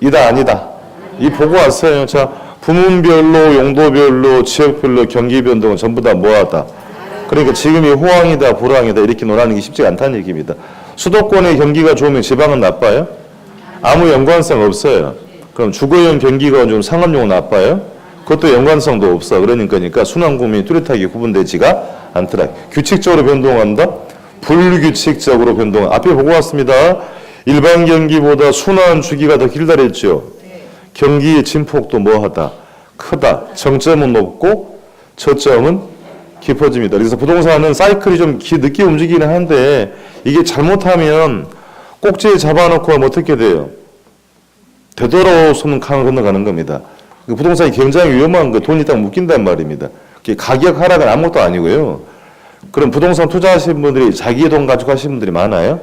이다, 아니다. 이 보고 왔어요. 자, 부문별로, 용도별로, 지역별로 경기 변동은 전부 다 뭐하다. 그러니까 지금이 호황이다, 불황이다 이렇게 논하는 게 쉽지 않다는 얘기입니다. 수도권의 경기가 좋으면 지방은 나빠요? 아무 연관성 없어요. 그럼 주거용 경기가 좀 상업용은 나빠요? 그것도 연관성도 없어. 그러니까 순환 국면이 뚜렷하게 구분되지가 않더라. 규칙적으로 변동한다? 불규칙적으로 변동. 앞에 보고 왔습니다. 일반 경기보다 순환 주기가 더 길다 그랬죠. 경기의 진폭도 뭐하다? 크다. 정점은 높고 저점은 깊어집니다. 그래서 부동산은 사이클이 좀 늦게 움직이긴 한데 이게 잘못하면 꼭지에 잡아놓고 하면 어떻게 돼요? 되돌아서는 강을 건너가는 겁니다. 부동산이 굉장히 위험한 거, 돈이 딱 묶인단 말입니다. 가격 하락은 아무것도 아니고요. 그럼 부동산 투자하시는 분들이 자기의 돈 가지고 하시는 분들이 많아요?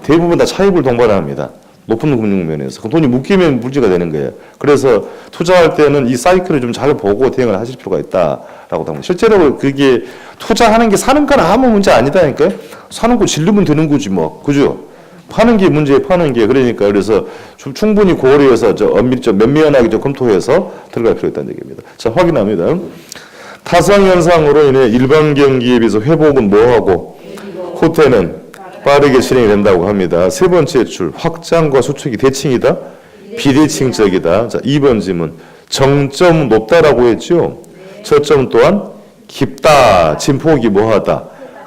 대부분 다 차익을 동반합니다. 높은 금융면에서. 그럼 돈이 묶이면 문제가 되는 거예요. 그래서 투자할 때는 이 사이클을 좀 잘 보고 대응을 하실 필요가 있다라고 합니다. 실제로 그게 투자하는 게 사는 건 아무 문제 아니다니까요. 사는 거 질르면 되는 거지 뭐. 그죠? 파는 게 문제예요, 파는 게. 그러니까 그래서 충분히 고려해서 면밀하게 검토해서 들어갈 필요가 있다는 얘기입니다. 자, 확인합니다. 타성현상으로 인해 일반 경기에 비해서 회복은 뭐하고 후퇴는 빠르게 진행이 된다고 합니다. 세 번째 줄, 확장과 수축이 대칭이다. 비대칭적이다. 자, 2번 질문. 정점 높다라고 했죠. 저점 또한 깊다. 진폭이 뭐하다.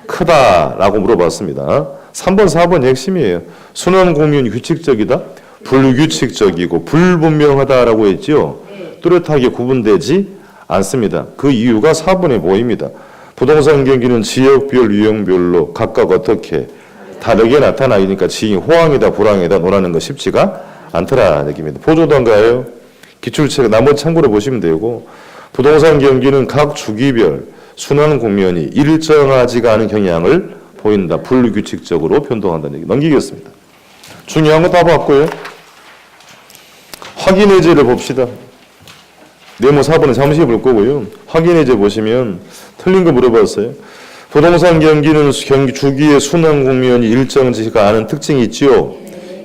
크다라고 물어봤습니다. 3번, 4번이 핵심이에요. 순환 공면이 규칙적이다. 불규칙적이고 불분명하다라고 했죠. 뚜렷하게 구분되지 않습니다. 그 이유가 4번에 보입니다. 부동산 경기는 지역별, 유형별로 각각 어떻게 다르게 나타나니까 지금 호황이다, 불황이다 논하는 거 쉽지가 않더라 얘기입니다. 보조단가예요. 기출책 나머지 참고로 보시면 되고 부동산 경기는 각 주기별 순환 국면이 일정하지가 않은 경향을 보인다. 불규칙적으로 변동한다는 얘기. 넘기겠습니다. 중요한 거 다 봤고요. 확인의 제를 봅시다. 네모 4번은 잠시 볼 거고요. 확인의 제 보시면 틀린 거 물어봤어요. 부동산 경기는 경기 주기의 순환 국면이 일정지가 않은 특징이 있지요.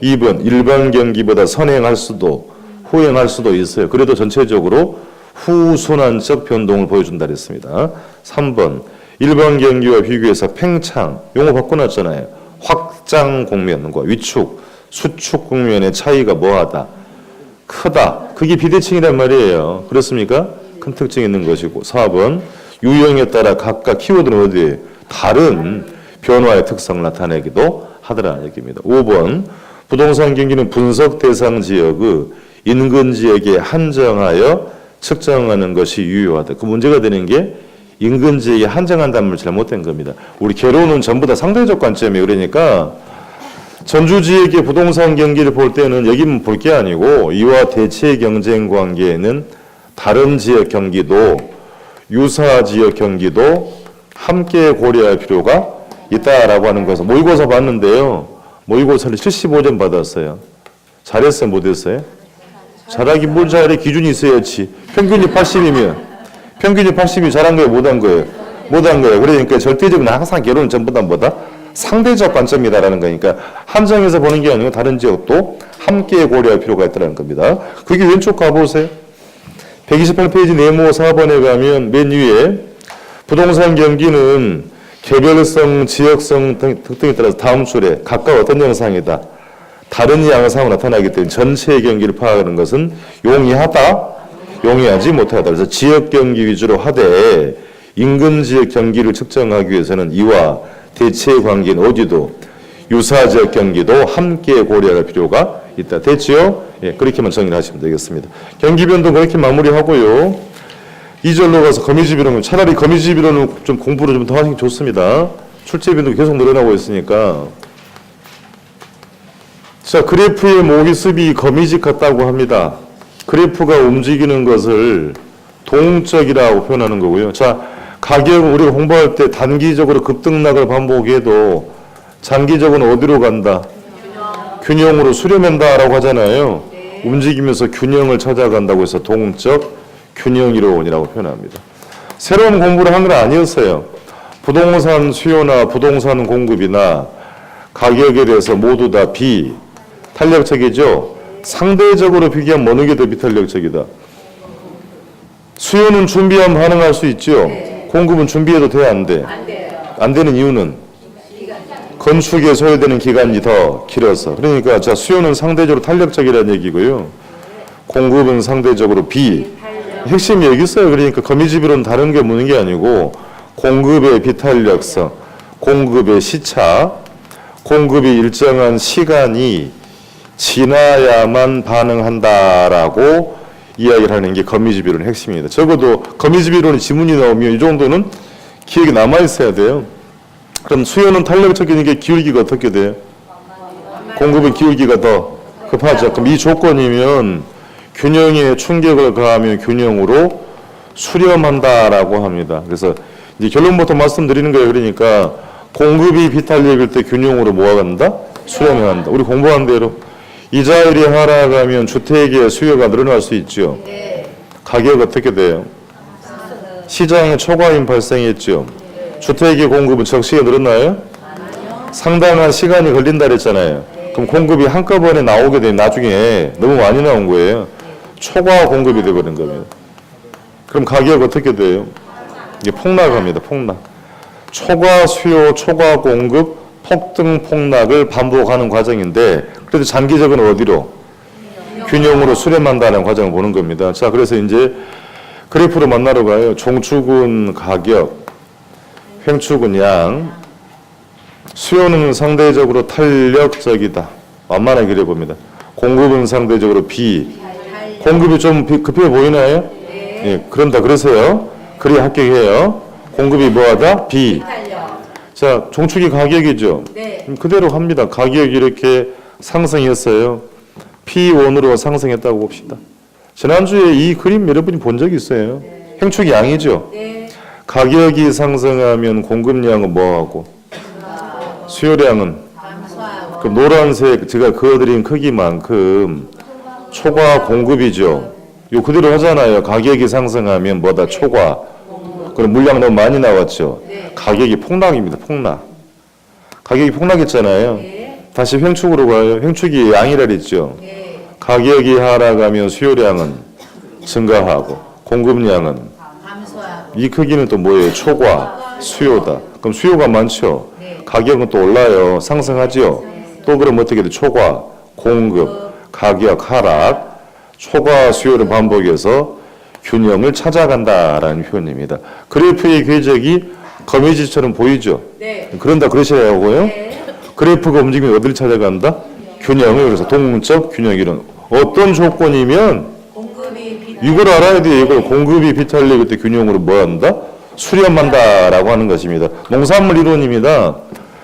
2번 일반 경기보다 선행할 수도 후행할 수도 있어요. 그래도 전체적으로 후순환적 변동을 보여준다 그랬습니다. 3번 일반 경기와 비교해서 팽창 용어 바꿔놨잖아요. 확장 국면과 위축, 수축 국면의 차이가 뭐하다. 크다. 그게 비대칭이란 말이에요. 그렇습니까? 큰 특징이 있는 것이고. 4번 유형에 따라 각각 키워드는 어디에 다른 변화의 특성을 나타내기도 하더라 얘기입니다. 5번 부동산 경기는 분석 대상 지역의 인근 지역에 한정하여 측정하는 것이 유효하다. 그 문제가 되는 게 인근 지역에 한정한다는 말 잘못된 겁니다. 우리 개론은 전부 다 상대적 관점이에요. 그러니까 전주 지역의 부동산 경기를 볼 때는 여기만 볼 게 아니고 이와 대체 경쟁 관계에는 다른 지역 경기도 유사 지역 경기도 함께 고려할 필요가 있다라고 하는 것을 모의고사 봤는데요. 모의고사를 75점 받았어요. 잘했어요? 못했어요? 잘하기 뭘 잘해? 기준이 있어야지. 평균이 80이면 평균이 80이 잘한 거예요? 못한 거예요? 못한 거예요. 그러니까 절대적으로 항상 결론은 전부 다 뭐다? 상대적 관점이다라는 거니까 한정해서 보는 게 아니고 다른 지역도 함께 고려할 필요가 있다는 겁니다. 그게 왼쪽 가보세요. 128페이지 네모 4번에 가면 맨 위에 부동산 경기는 개별성, 지역성 특징에 따라서 다음 줄에 각각 어떤 양상이다. 다른 양상으로 나타나기 때문에 전체의 경기를 파악하는 것은 용이하다, 용이하지 못하다. 그래서 지역 경기 위주로 하되 인근 지역 경기를 측정하기 위해서는 이와 대체 관계는 어디도 유사 지역 경기도 함께 고려할 필요가 있다. 됐지요? 예, 그렇게만 정리를 하시면 되겠습니다. 경기 변동 그렇게 마무리하고요. 2절로 가서 거미집 이론은 차라리 거미집 이론은 좀 공부를 좀 더 하는 게 좋습니다. 출제 빈도 계속 늘어나고 있으니까. 자, 그래프의 모기습이 거미집 같다고 합니다. 그래프가 움직이는 것을 동적이라고 표현하는 거고요. 자, 가격은 우리가 공부할 때 단기적으로 급등락을 반복해도 장기적으로 어디로 간다? 균형으로 수렴한다라고 하잖아요. 움직이면서 균형을 찾아간다고 해서 동적 균형 이론이라고 표현합니다. 새로운 공부를 한 건 아니었어요. 부동산 수요나 부동산 공급이나 가격에 대해서 모두 다 비탄력적이죠. 상대적으로 비교하면 어느 게 더 비탄력적이다. 수요는 준비하면 반응할 수 있죠. 공급은 준비해도 돼, 안 돼? 안 되는 이유는 건축에 소요되는 기간이 더 길어서. 그러니까 자, 수요는 상대적으로 탄력적이라는 얘기고요. 공급은 상대적으로 핵심이 여기 있어요. 그러니까 거미집이론 다른 게 묻는 게 아니고 공급의 비탄력성, 공급의 시차, 공급이 일정한 시간이 지나야만 반응한다라고 이야기를 하는 게 거미집이론 핵심입니다. 적어도 거미집이론이 지문이 나오면 이 정도는 기억이 남아있어야 돼요. 그럼 수요는 탄력적인 게 기울기가 어떻게 돼요? 공급은 기울기가 더 급하죠. 그럼 이 조건이면 균형에 충격을 가하면 균형으로 수렴한다라고 합니다. 그래서 이제 결론부터 말씀드리는 거예요. 그러니까 공급이 비탄력일 때 균형으로 모아간다? 수렴해간다. 우리 공부한 대로 이자율이 하락하면 주택의 수요가 늘어날 수 있죠. 가격 어떻게 돼요? 시장에 초과임 발생했죠. 주택의 공급은 적시에 늘었나요? 상당한 시간이 걸린다 그랬잖아요. 그럼 공급이 한꺼번에 나오게 되면 나중에 너무 많이 나온 거예요. 초과 공급이 되버린 겁니다. 그럼 가격 어떻게 돼요? 이게 폭락합니다. 폭락. 초과 수요, 초과 공급, 폭등, 폭락을 반복하는 과정인데 그래도 장기적으로 어디로? 균형으로 수렴한다는 과정을 보는 겁니다. 자, 그래서 이제 그래프로 만나러 가요. 종축은 가격, 횡축은 양, 수요는 상대적으로 탄력적이다. 완만하게 그려봅니다. 공급은 상대적으로 B. 공급이 좀 급해 보이나요? 예, 그런다 그러세요. 그래야 합격해요. 공급이 뭐하다? B. 자, 종축이 가격이죠. 네. 그럼 그대로 합니다. 가격이 이렇게 상승했어요. P1으로 상승했다고 봅시다. 지난주에 이 그림 여러분이 본 적이 있어요. 횡축이 양이죠. 네. 가격이 상승하면 공급량은 뭐하고? 수요량은? 감소하고. 그럼 노란색 제가 그어드린 크기만큼 초과 공급이죠. 요 그대로 하잖아요. 가격이 상승하면 뭐다? 초과. 그럼 물량 너무 많이 나왔죠. 가격이 폭락입니다. 폭락. 가격이 폭락했잖아요. 네. 다시 횡축으로 가요. 횡축이 양이라 그랬죠. 네. 가격이 하락하면 수요량은 증가하고 공급량은 감소하고. 이 크기는 또 뭐예요? 초과 수요다. 그럼 수요가 많죠. 가격은 또 올라요. 상승하죠. 또 그럼 어떻게 돼? 초과 공급 가격 하락 초과 수요를 반복해서 균형을 찾아간다라는 표현입니다. 그래프의 궤적이 거미지처럼 보이죠. 네. 그런다 그러시라고요. 네. 그래프가 움직이면 어디를 찾아간다? 균형을. 그래서 동적 균형이론 어떤 조건이면 공급이 비. 이걸 알아야 돼요. 이걸 공급이 비탈리고 때 균형으로 뭐 한다? 수렴한다라고 하는 것입니다. 농산물 이론입니다.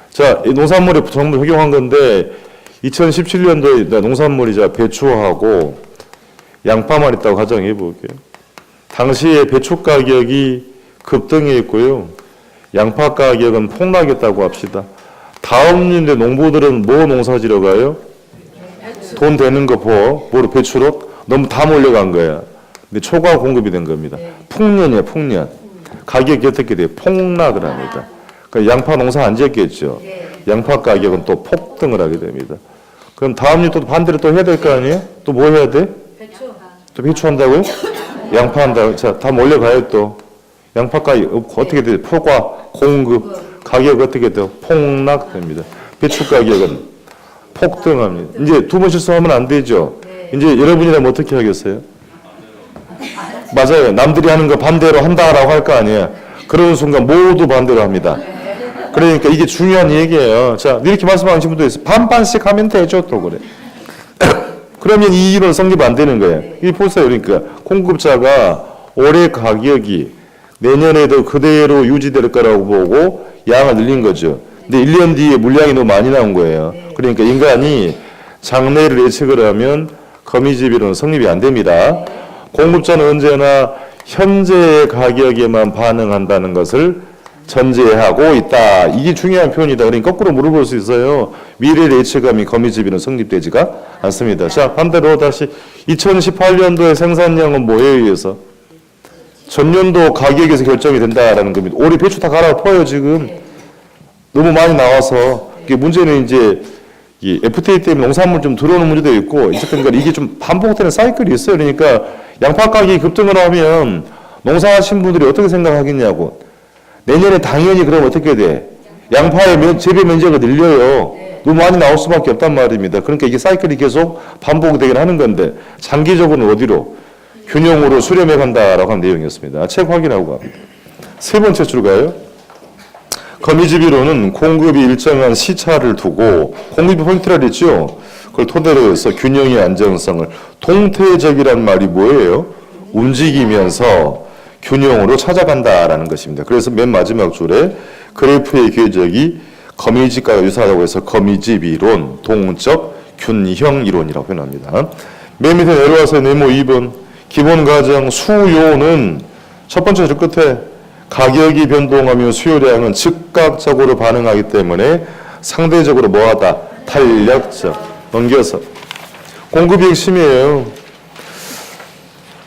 자, 이 농산물에 전부 적용한 건데 2017년도에 농산물이자 배추하고 양파만 있다고 가정해 볼게요. 당시에 배추 가격이 급등했고요. 양파 가격은 폭락했다고 합시다. 다음 년에 농부들은 뭐 농사 지러 가요? 돈 되는 거 뭐로 배추로? 너무 다 몰려간 거야. 근데 초과 공급이 된 겁니다. 풍년이에요, 풍년. 가격이 어떻게 돼요? 폭락을 합니다. 그러니까 양파 농사 안 지었겠죠. 양파 가격은 또 폭등을 하게 됩니다. 그럼 다음 년 또 반대로 또 해야 될 거 아니에요? 또 뭐 해야 돼? 배추. 또 배추 한다고요? 양파 한다고. 자, 다 몰려가요 또. 양파 가격 어떻게 돼요? 초과 공급 가격 어떻게 돼요? 폭락됩니다. 배추 가격은 폭등합니다. 이제 두 번 실수하면 안 되죠. 이제 여러분이라면 어떻게 하겠어요? 맞아요. 남들이 하는 거 반대로 한다라고 할 거 아니에요. 그러는 순간 모두 반대로 합니다. 그러니까 이게 중요한 얘기예요. 자, 이렇게 말씀하신 분도 있어요. 반반씩 하면 되죠, 또 그래. 그러면 이 이론 성립 안 되는 거예요. 이 보세요. 그러니까 공급자가 올해 가격이 내년에도 그대로 유지될 거라고 보고 양을 늘린 거죠. 근데 1년 뒤에 물량이 너무 많이 나온 거예요. 그러니까 인간이 장래를 예측을 하면 거미집이론은 성립이 안 됩니다. 공급자는 언제나 현재의 가격에만 반응한다는 것을 전제하고 있다. 이게 중요한 표현이다. 그러니까 거꾸로 물어볼 수 있어요. 미래의 예측감이 거미집이론 성립되지가 않습니다. 자, 반대로 다시 2018년도의 생산량은 뭐에 의해서? 전년도 가격에서 결정이 된다라는 겁니다. 올해 배추 다 갈아엎어요, 지금. 너무 많이 나와서. 이게 문제는 이제 이 FTA 때문에 농산물 좀 들어오는 문제도 있고, 어쨌든 이게 좀 반복되는 사이클이 있어요. 그러니까 양파 가격이 급등을 하면 농사하신 분들이 어떻게 생각하겠냐고. 내년에 당연히 그럼 어떻게 돼? 양파의 재배 면적이 늘려요. 너무 많이 나올 수밖에 없단 말입니다. 그러니까 이게 사이클이 계속 반복되긴 하는 건데, 장기적으로는 어디로? 균형으로 수렴해 간다라고 하는 내용이었습니다. 책 확인하고 갑니다. 세 번째 줄 가요. 거미집이론은 공급이 일정한 시차를 두고 공급이 포인트라 그랬죠. 그걸 토대로 해서 균형의 안정성을 동태적이란 말이 뭐예요? 움직이면서 균형으로 찾아간다라는 것입니다. 그래서 맨 마지막 줄에 그래프의 궤적이 거미집과 유사하다고 해서 거미집 이론, 동적 균형 이론이라고 표현합니다. 맨 밑에 내려와서 네모 2번 기본 과정 수요는 첫 번째 줄 끝에 가격이 변동하면 수요량은 즉각적으로 반응하기 때문에 상대적으로 뭐하다? 탄력적. 넘겨서. 공급이 핵심이에요.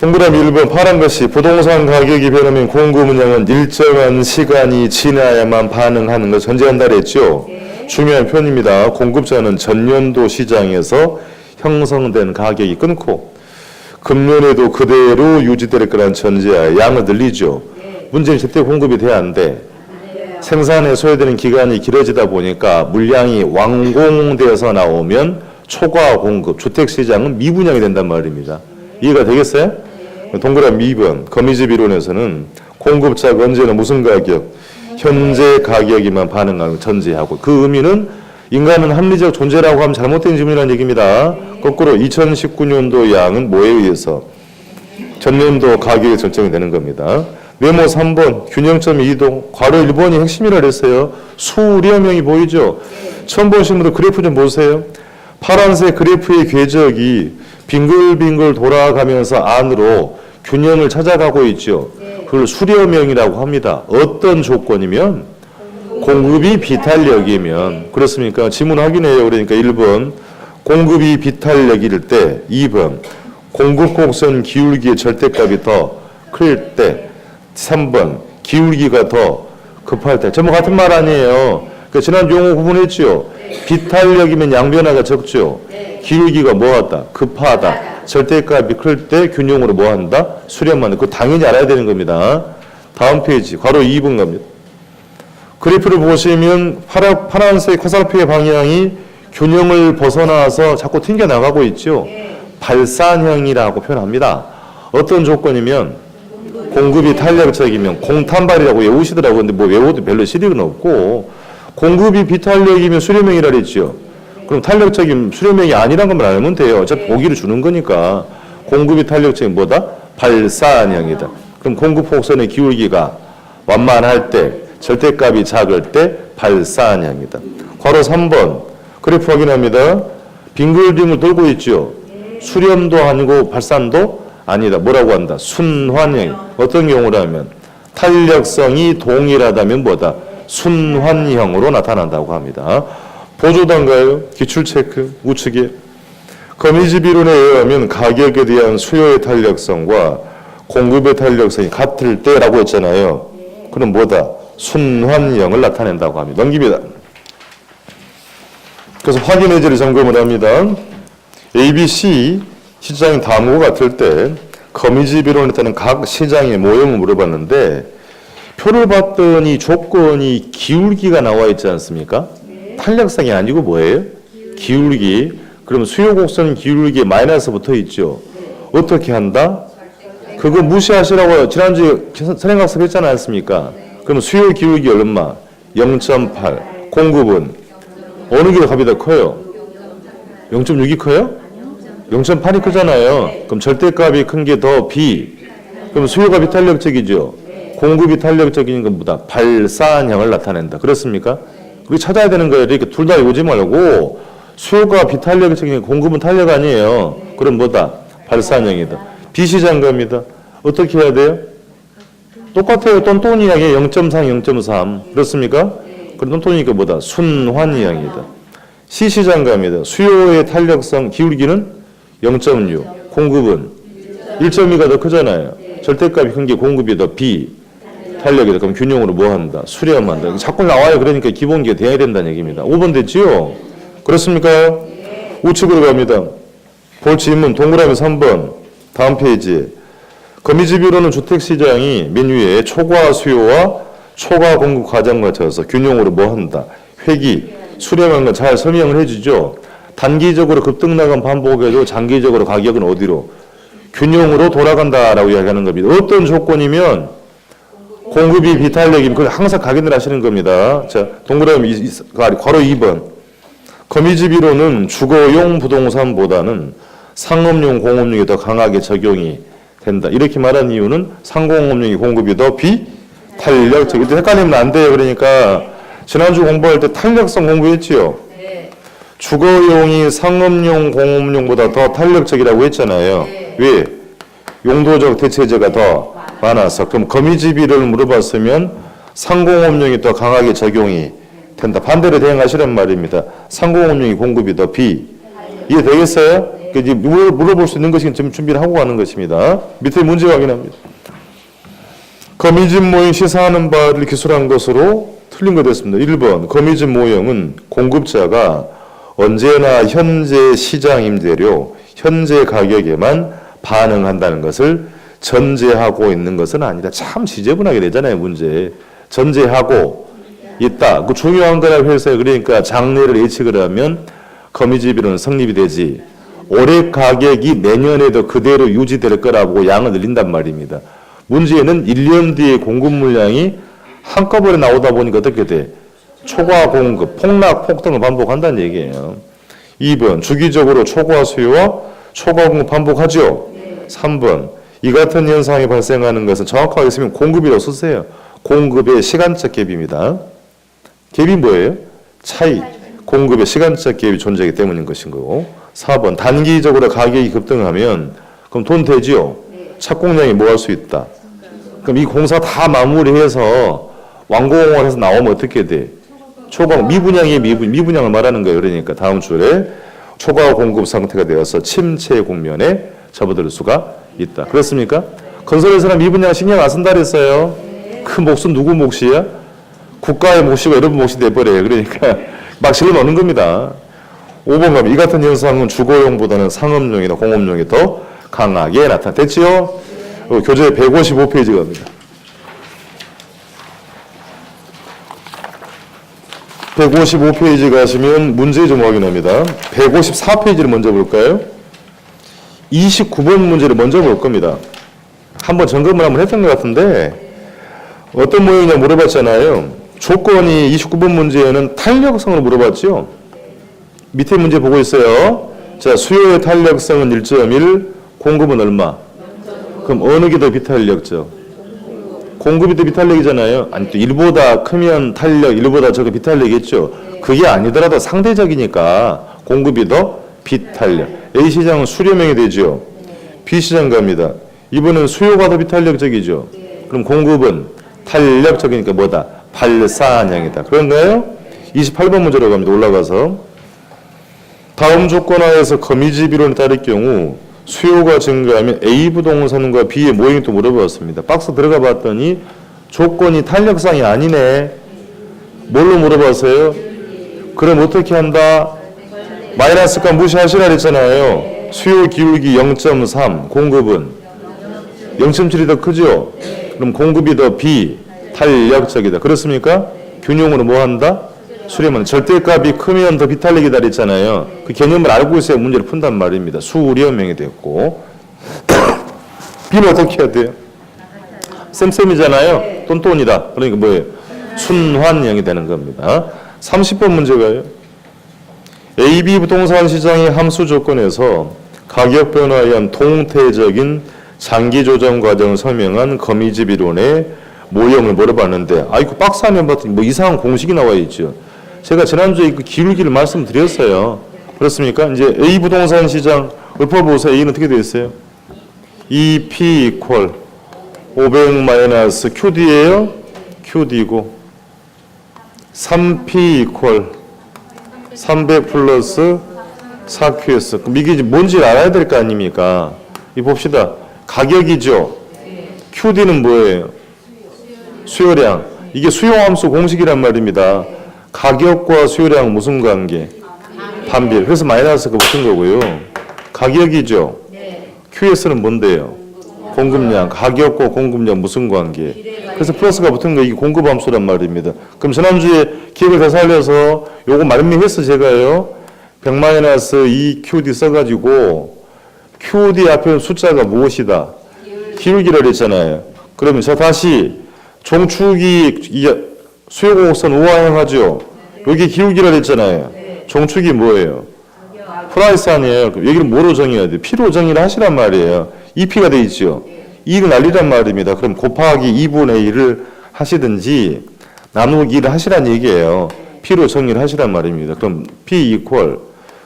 동그라미 1번 파란 것이 부동산 가격이 변하면 공급 물량은 일정한 시간이 지나야만 반응하는 걸 전제한다 그랬죠. 중요한 표현입니다. 공급자는 전년도 시장에서 형성된 가격이 끊고 금년에도 그대로 유지될 거란 전제하에 양을 늘리죠. 문제는 제때 공급이 돼야 안 돼. 생산에 소요되는 기간이 길어지다 보니까 물량이 완공되어서 나오면 초과 공급, 주택시장은 미분양이 된단 말입니다. 이해가 되겠어요? 동그라미 2번 거미집 이론에서는 공급자가 언제나 무슨 가격? 현재 가격에만 반응하는 전제하고 그 의미는 인간은 합리적 존재라고 하면 잘못된 질문이라는 얘기입니다. 거꾸로 2019년도 양은 뭐에 의해서? 전년도 가격이 결정이 되는 겁니다. 메모 3번 균형점 이동 괄호 1번이 핵심이라 그랬어요. 수렴형이 보이죠? 처음 보신 분들 그래프 좀 보세요. 파란색 그래프의 궤적이 빙글빙글 돌아가면서 안으로 균형을 찾아가고 있죠. 그걸 수렴형이라고 합니다. 어떤 조건이면 공급이 비탄력이면 그렇습니까? 지문 확인해요. 그러니까 1번 공급이 비탄력일 때 2번 공급 곡선 기울기의 절대값이 더 클 때 3번 기울기가 더 급할 때 전부 같은 말 아니에요. 그러니까 지난 용어 구분했죠. 비탄력이면 양변화가 적죠. 기울기가 뭐하다? 급하다. 절대값이 클 때 균형으로 뭐한다? 수렴한다. 그거 당연히 알아야 되는 겁니다. 다음 페이지 괄호 2번 갑니다. 그래프를 보시면 파란색 화살표의 방향이 균형을 벗어나서 자꾸 튕겨나가고 있죠. 발산형이라고 표현합니다. 어떤 조건이면 공급이 탄력적이면 공탄발이라고 외우시더라고요. 근데 뭐 외워도 별로 실익은 없고 공급이 비탄력이면 수렴형이라 그랬죠. 그럼 탄력적인 수렴형이 아니란 것만 알면 돼요. 어차피 보기를 주는 거니까 공급이 탄력적인 뭐다? 발산형이다. 그럼 공급 곡선의 기울기가 완만할 때 절대값이 작을 때 발산형이다. 괄호 3번 그래프 확인합니다. 빙글빙글 돌고 있죠. 수렴도 아니고 발산도 아니다. 뭐라고 한다? 순환형. 어떤 경우라면 탄력성이 동일하다면 뭐다? 순환형으로 나타난다고 합니다. 보조단가요? 기출체크 우측에 거미집 이론에 의하면 가격에 대한 수요의 탄력성과 공급의 탄력성이 같을 때라고 했잖아요. 그럼 뭐다? 순환형을 나타낸다고 합니다. 넘깁니다. 그래서 확인 해제를 점검을 합니다. ABC 시장이 다음과 같을 때 거미집 이론에 따른 각 시장의 모형을 물어봤는데 표를 봤더니 조건이 기울기가 나와 있지 않습니까? 탄력성이 아니고 뭐예요? 기울기. 그럼 수요 곡선 기울기에 마이너스 붙어 있죠. 어떻게 한다? 그거 무시하시라고 지난주에 선행학습 했지 않았습니까? 그럼 수요 기울기 얼마? 0.8. 공급은 어느 게 값이 더 커요? 0.6이 커요? 0.8이 크잖아요. 그럼 절대값이 큰 게 더 B. 그럼 수요가 비탄력적이죠. 공급이 탄력적인 것보다 발산형을 나타낸다. 그렇습니까? 우리 찾아야 되는 거예요. 이렇게 둘 다 오지 말고 수요가 비탄력적인 공급은 탄력 아니에요. 그럼 뭐다? 발산형이다. BC장 겁니다. 어떻게 해야 돼요? 똑같아요. 똔똔이하게 0.3, 0.3. 그렇습니까? 그럼 똔똔이니까 뭐다? 순환형이다. C시장 갑니다. 수요의 탄력성 기울기는 0.6. 공급은 1.2가 더 크잖아요. 절대값이 큰 게 공급이 더 B. 탄력이다. 그럼 균형으로 뭐 한다? 수렴한다. 자꾸 나와요. 그러니까 기본기가 돼야 된다는 얘기입니다. 5번 됐지요? 그렇습니까? 우측으로 갑니다. 볼 질문 동그라미 3번. 다음 페이지에. 거미집 이론은 주택시장이 맨 위에 초과 수요와 초과 공급 과정과 거쳐서 균형으로 뭐 한다? 회귀, 수렴한 건 잘 설명을 해주죠. 단기적으로 급등나간 반복에도 장기적으로 가격은 어디로? 균형으로 돌아간다라고 이야기하는 겁니다. 어떤 조건이면 공급이 비탄력이면 그걸 항상 각인을 하시는 겁니다. 자, 동그라미 괄호 2번. 거미집 이론은 주거용 부동산보다는 상업용 공업용이 더 강하게 적용이 된다. 이렇게 말한 이유는 상공업용이 공급이 더 비탄력적. 이때 헷갈리면 안 돼요. 그러니까 지난주 공부할 때 탄력성 공부했지요. 주거용이 상업용 공업용보다 더 탄력적이라고 했잖아요. 왜? 용도적 대체재가 더 많아서. 그럼 거미집이를 물어봤으면 상공업용이 더 강하게 적용이 된다. 반대로 대응하시란 말입니다. 상공업용이 공급이 더 이해되겠어요? 이제 물어볼 수 있는 것이 지금 준비를 하고 가는 것입니다. 밑에 문제 확인합니다. 거미집 모형 시사하는 바를 기술한 것으로 틀린 거 됐습니다. 1번 거미집 모형은 공급자가 언제나 현재 시장 임대료, 현재 가격에만 반응한다는 것을 전제하고 있는 것은 아니다. 참 지저분하게 되잖아요, 문제. 전제하고 있다. 그 중요한 거라고 해서 그러니까 장래를 예측을 하면 거미집이로는 성립이 되지 올해 가격이 내년에도 그대로 유지될 거라고 양을 늘린단 말입니다. 문제는 1년 뒤에 공급 물량이 한꺼번에 나오다 보니까 어떻게 돼? 초과 공급, 폭락, 폭등을 반복한다는 얘기예요. 2번, 주기적으로 초과 수요와 초과 공급 반복하죠? 3번, 이 같은 현상이 발생하는 것은 정확하게 쓰면 공급이라고 쓰세요. 공급의 시간적 갭입니다. 갭이 뭐예요? 차이. 공급의 시간적 갭이 존재하기 때문인 것인 거고. 4번, 단기적으로 가격이 급등하면 그럼 돈 되지요? 착공량이 뭐 할 수 있다? 그럼 이 공사 다 마무리해서 완공을 해서 나오면 어떻게 돼? 초과 미분양이 미분양을 말하는 거예요. 그러니까 다음 줄에 초과 공급 상태가 되어서 침체 국면에 접어들 수가 있다. 그렇습니까? 건설회사는 미분양 신경 안 쓴다 그랬어요. 그 몫은 누구 몫이야? 국가의 몫이고 여러분 몫이 돼버려요. 그러니까 막 실어 넣는 겁니다. 5번 가면 이 같은 현상은 주거용보다는 상업용이나 공업용이 더 강하게 나타났지요. 교재 155페이지 갑니다. 155페이지 가시면 문제 좀 확인합니다. 154페이지를 먼저 볼까요? 29번 문제를 먼저 볼 겁니다. 한번 점검을 한번 했던 것 같은데 어떤 모양이냐 물어봤잖아요. 조건이 29번 문제에는 탄력성을 물어봤죠. 밑에 문제 보고 있어요. 자, 수요의 탄력성은 1.1, 공급은 얼마? 그럼 어느 게 더 비탄력죠? 공급이 더 비탄력이잖아요. 아니 또 1보다 크면 탄력, 1보다 적은 비탄력이겠죠. 그게 아니더라도 상대적이니까 공급이 더 비탄력. A 시장은 수렴형이 되죠. B 시장 갑니다. 이번엔 수요가 더 비탄력적이죠. 그럼 공급은 탄력적이니까 뭐다? 발산형이다. 그런가요? 28번 문제로 갑니다. 올라가서 다음 조건 하에서 거미집 이론에 따를 경우 수요가 증가하면 A 부동산과 B의 모형이 또 물어봤습니다. 박스 들어가 봤더니 조건이 탄력상이 아니네. 뭘로 물어봤어요? 그럼 어떻게 한다? 마이너스값 무시하시라 그랬잖아요. 수요 기울기 0.3, 공급은 0.7이 더 크죠? 그럼 공급이 더 비탄력적이다. 그렇습니까? 균형으로 뭐 한다? 수렴은 절대값이 크면 더 비탄력이다 그랬잖아요. 그 개념을 알고 있어야 문제를 푼단 말입니다. 수렴형이 됐고 B는 어떻게 해야 돼요? 쌤쌤이잖아요. 똔똔이다. 그러니까 뭐예요? 순환형이 되는 겁니다. 30번 문제가요. AB 부동산 시장의 함수 조건에서 가격 변화에 의한 동태적인 장기 조정 과정을 설명한 거미집 이론의 모형을 물어봤는데 아이고 박스 화면 봤더니 뭐 이상한 공식이 나와 있죠. 제가 지난주에 그 기울기를 말씀드렸어요. 그렇습니까? 이제 A 부동산 시장 읊어보세요. A는 어떻게 되어 있어요? EP 이퀄 500 마이너스 QD예요. QD고 3P 이퀄 300 플러스 4QS. 그럼 이게 뭔지 알아야 될 거 아닙니까? 이 봅시다. 가격이죠. QD는 뭐예요? 수요량. 이게 수요함수 공식이란 말입니다. 가격과 수요량 무슨 관계? 반비례. 그래서 마이너스가 붙은 거고요. 가격이죠. QS는 뭔데요? 공급량. 가격과 공급량 무슨 관계? 그래서 플러스가 붙은 거 이게 공급함수란 말입니다. 그럼 지난주에 기억을 더 살려서 요거 말미했어 제가요. 100 마이너스 2QD 써가지고 QD 앞에 숫자가 무엇이다? 기울기를 했잖아요. 그러면 저 다시 종축이 수요공급선 우하형하죠. 여기 기울기를 했잖아요. 종축이 뭐예요? 프라이스 아니에요. 여기를 뭐로 정해야 돼요? P로 정의를 하시란 말이에요. 2P가 돼 있죠. 이익을 날리란 말입니다. 그럼 곱하기 2분의 1을 하시든지 나누기 1을 하시란 얘기예요. P로 정의를 하시란 말입니다. 그럼 P 이퀄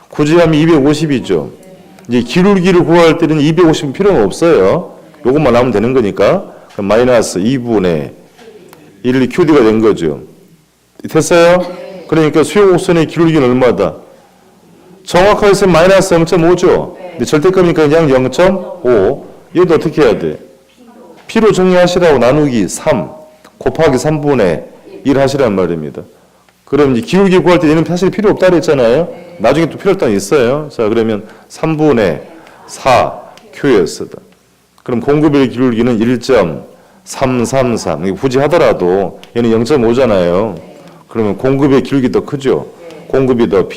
굳이 하면 250이죠. 이제 기울기를 구할 때는 250은 필요가 없어요. 요것만 하면 되는 거니까 그럼 마이너스 2분의 1 QD가 된 거죠. 됐어요? 그러니까 수요곡선의 기울기는 얼마다? 정확하게 쓰면 마이너스 0.5죠. 근데 절대값이니까 그냥 0.5. 얘도 어떻게 해야 돼? P로 정리하시라고 나누기 3 곱하기 3분의 1 하시란 말입니다. 그럼 이제 기울기 구할 때 얘는 사실 필요 없다 그랬잖아요. 나중에 또 필요 없다는 있어요. 자, 그러면 3분의 4 QS다. 그럼 공급의 기울기는 1.333. 굳이 하더라도 얘는 0.5잖아요. 그러면 공급의 기울기 더 크죠. 공급이 더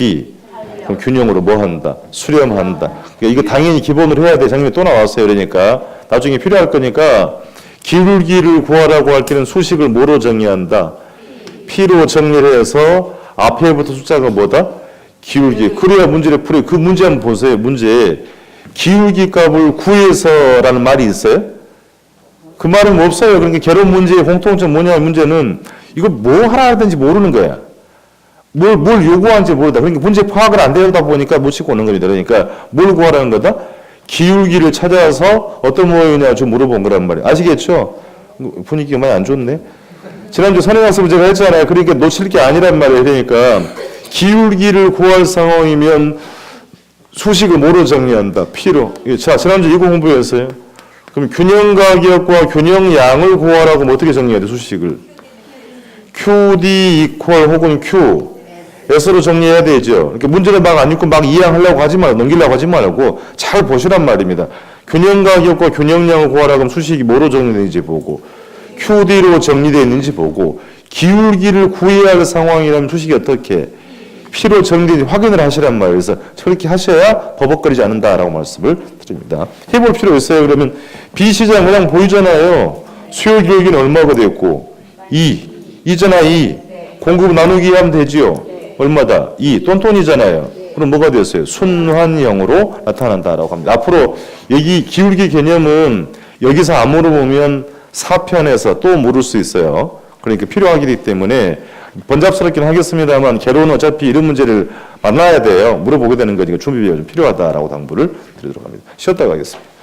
그럼 균형으로 뭐 한다? 수렴한다. 그러니까 이거 당연히 기본으로 해야 돼. 장님이 또 나왔어요. 그러니까 나중에 필요할 거니까 기울기를 구하라고 할 때는 수식을 뭐로 정의한다? P로 정리를 해서 앞에부터 숫자가 뭐다? 기울기. 그래야 문제를 풀어요. 그 문제 한번 보세요. 문제. 기울기 값을 구해서라는 말이 있어요? 그 말은 없어요. 그러니까 결혼 문제의 공통점 뭐냐 문제는 이거 뭐 하나 하든지 모르는 거야. 뭘 요구하는지 모르다. 그러니까 문제 파악을 안 되다 보니까 못 짚고 오는 겁니다. 그러니까 뭘 구하라는 거다? 기울기를 찾아서 어떤 모양이냐 좀 물어본 거란 말이에요. 아시겠죠? 분위기가 많이 안 좋네. 지난주 선행학습 문제가 했잖아요. 그러니까 놓칠 게 아니란 말이에요. 그러니까 기울기를 구할 상황이면 수식을 뭐로 정리한다? P로. 자, 지난주 이거 공부했어요. 그럼 균형 가격과 균형 양을 구하라고 하면 어떻게 정리해야 돼? 수식을. QD 이퀄 혹은 Q. S로 정리해야 되죠. 그러니까 문제를 막 안 읽고 막 이해하려고 하지 말고 넘기려고 하지 말고 잘 보시란 말입니다. 균형 가격과 균형 양을 구하라고 하면 수식이 뭐로 정리되는지 보고 QD로 정리되어 있는지 보고 기울기를 구해야 할 상황이라면 수식이 어떻게 P로 정리되는지 확인을 하시란 말이에요. 그래서 저렇게 하셔야 버벅거리지 않는다라고 말씀을 드립니다. 해볼 필요 있어요. 그러면 B시장 그냥 보이잖아요. 수요 기울기는 얼마가 됐고 2잖아 2. 공급 나누기 하면 되지요. 얼마다? 2. 똔똔이잖아요. 그럼 뭐가 됐어요? 순환형으로 나타난다라고 합니다. 앞으로 여기 기울기 개념은 여기서 안 물어보면 4편에서 또 물을 수 있어요. 그러니까 필요하기 때문에 번잡스럽긴 하겠습니다만 개론은 어차피 이런 문제를 만나야 돼요. 물어보게 되는 거니까 준비가 좀 필요하다라고 당부를 드리도록 합니다. 쉬었다 가겠습니다.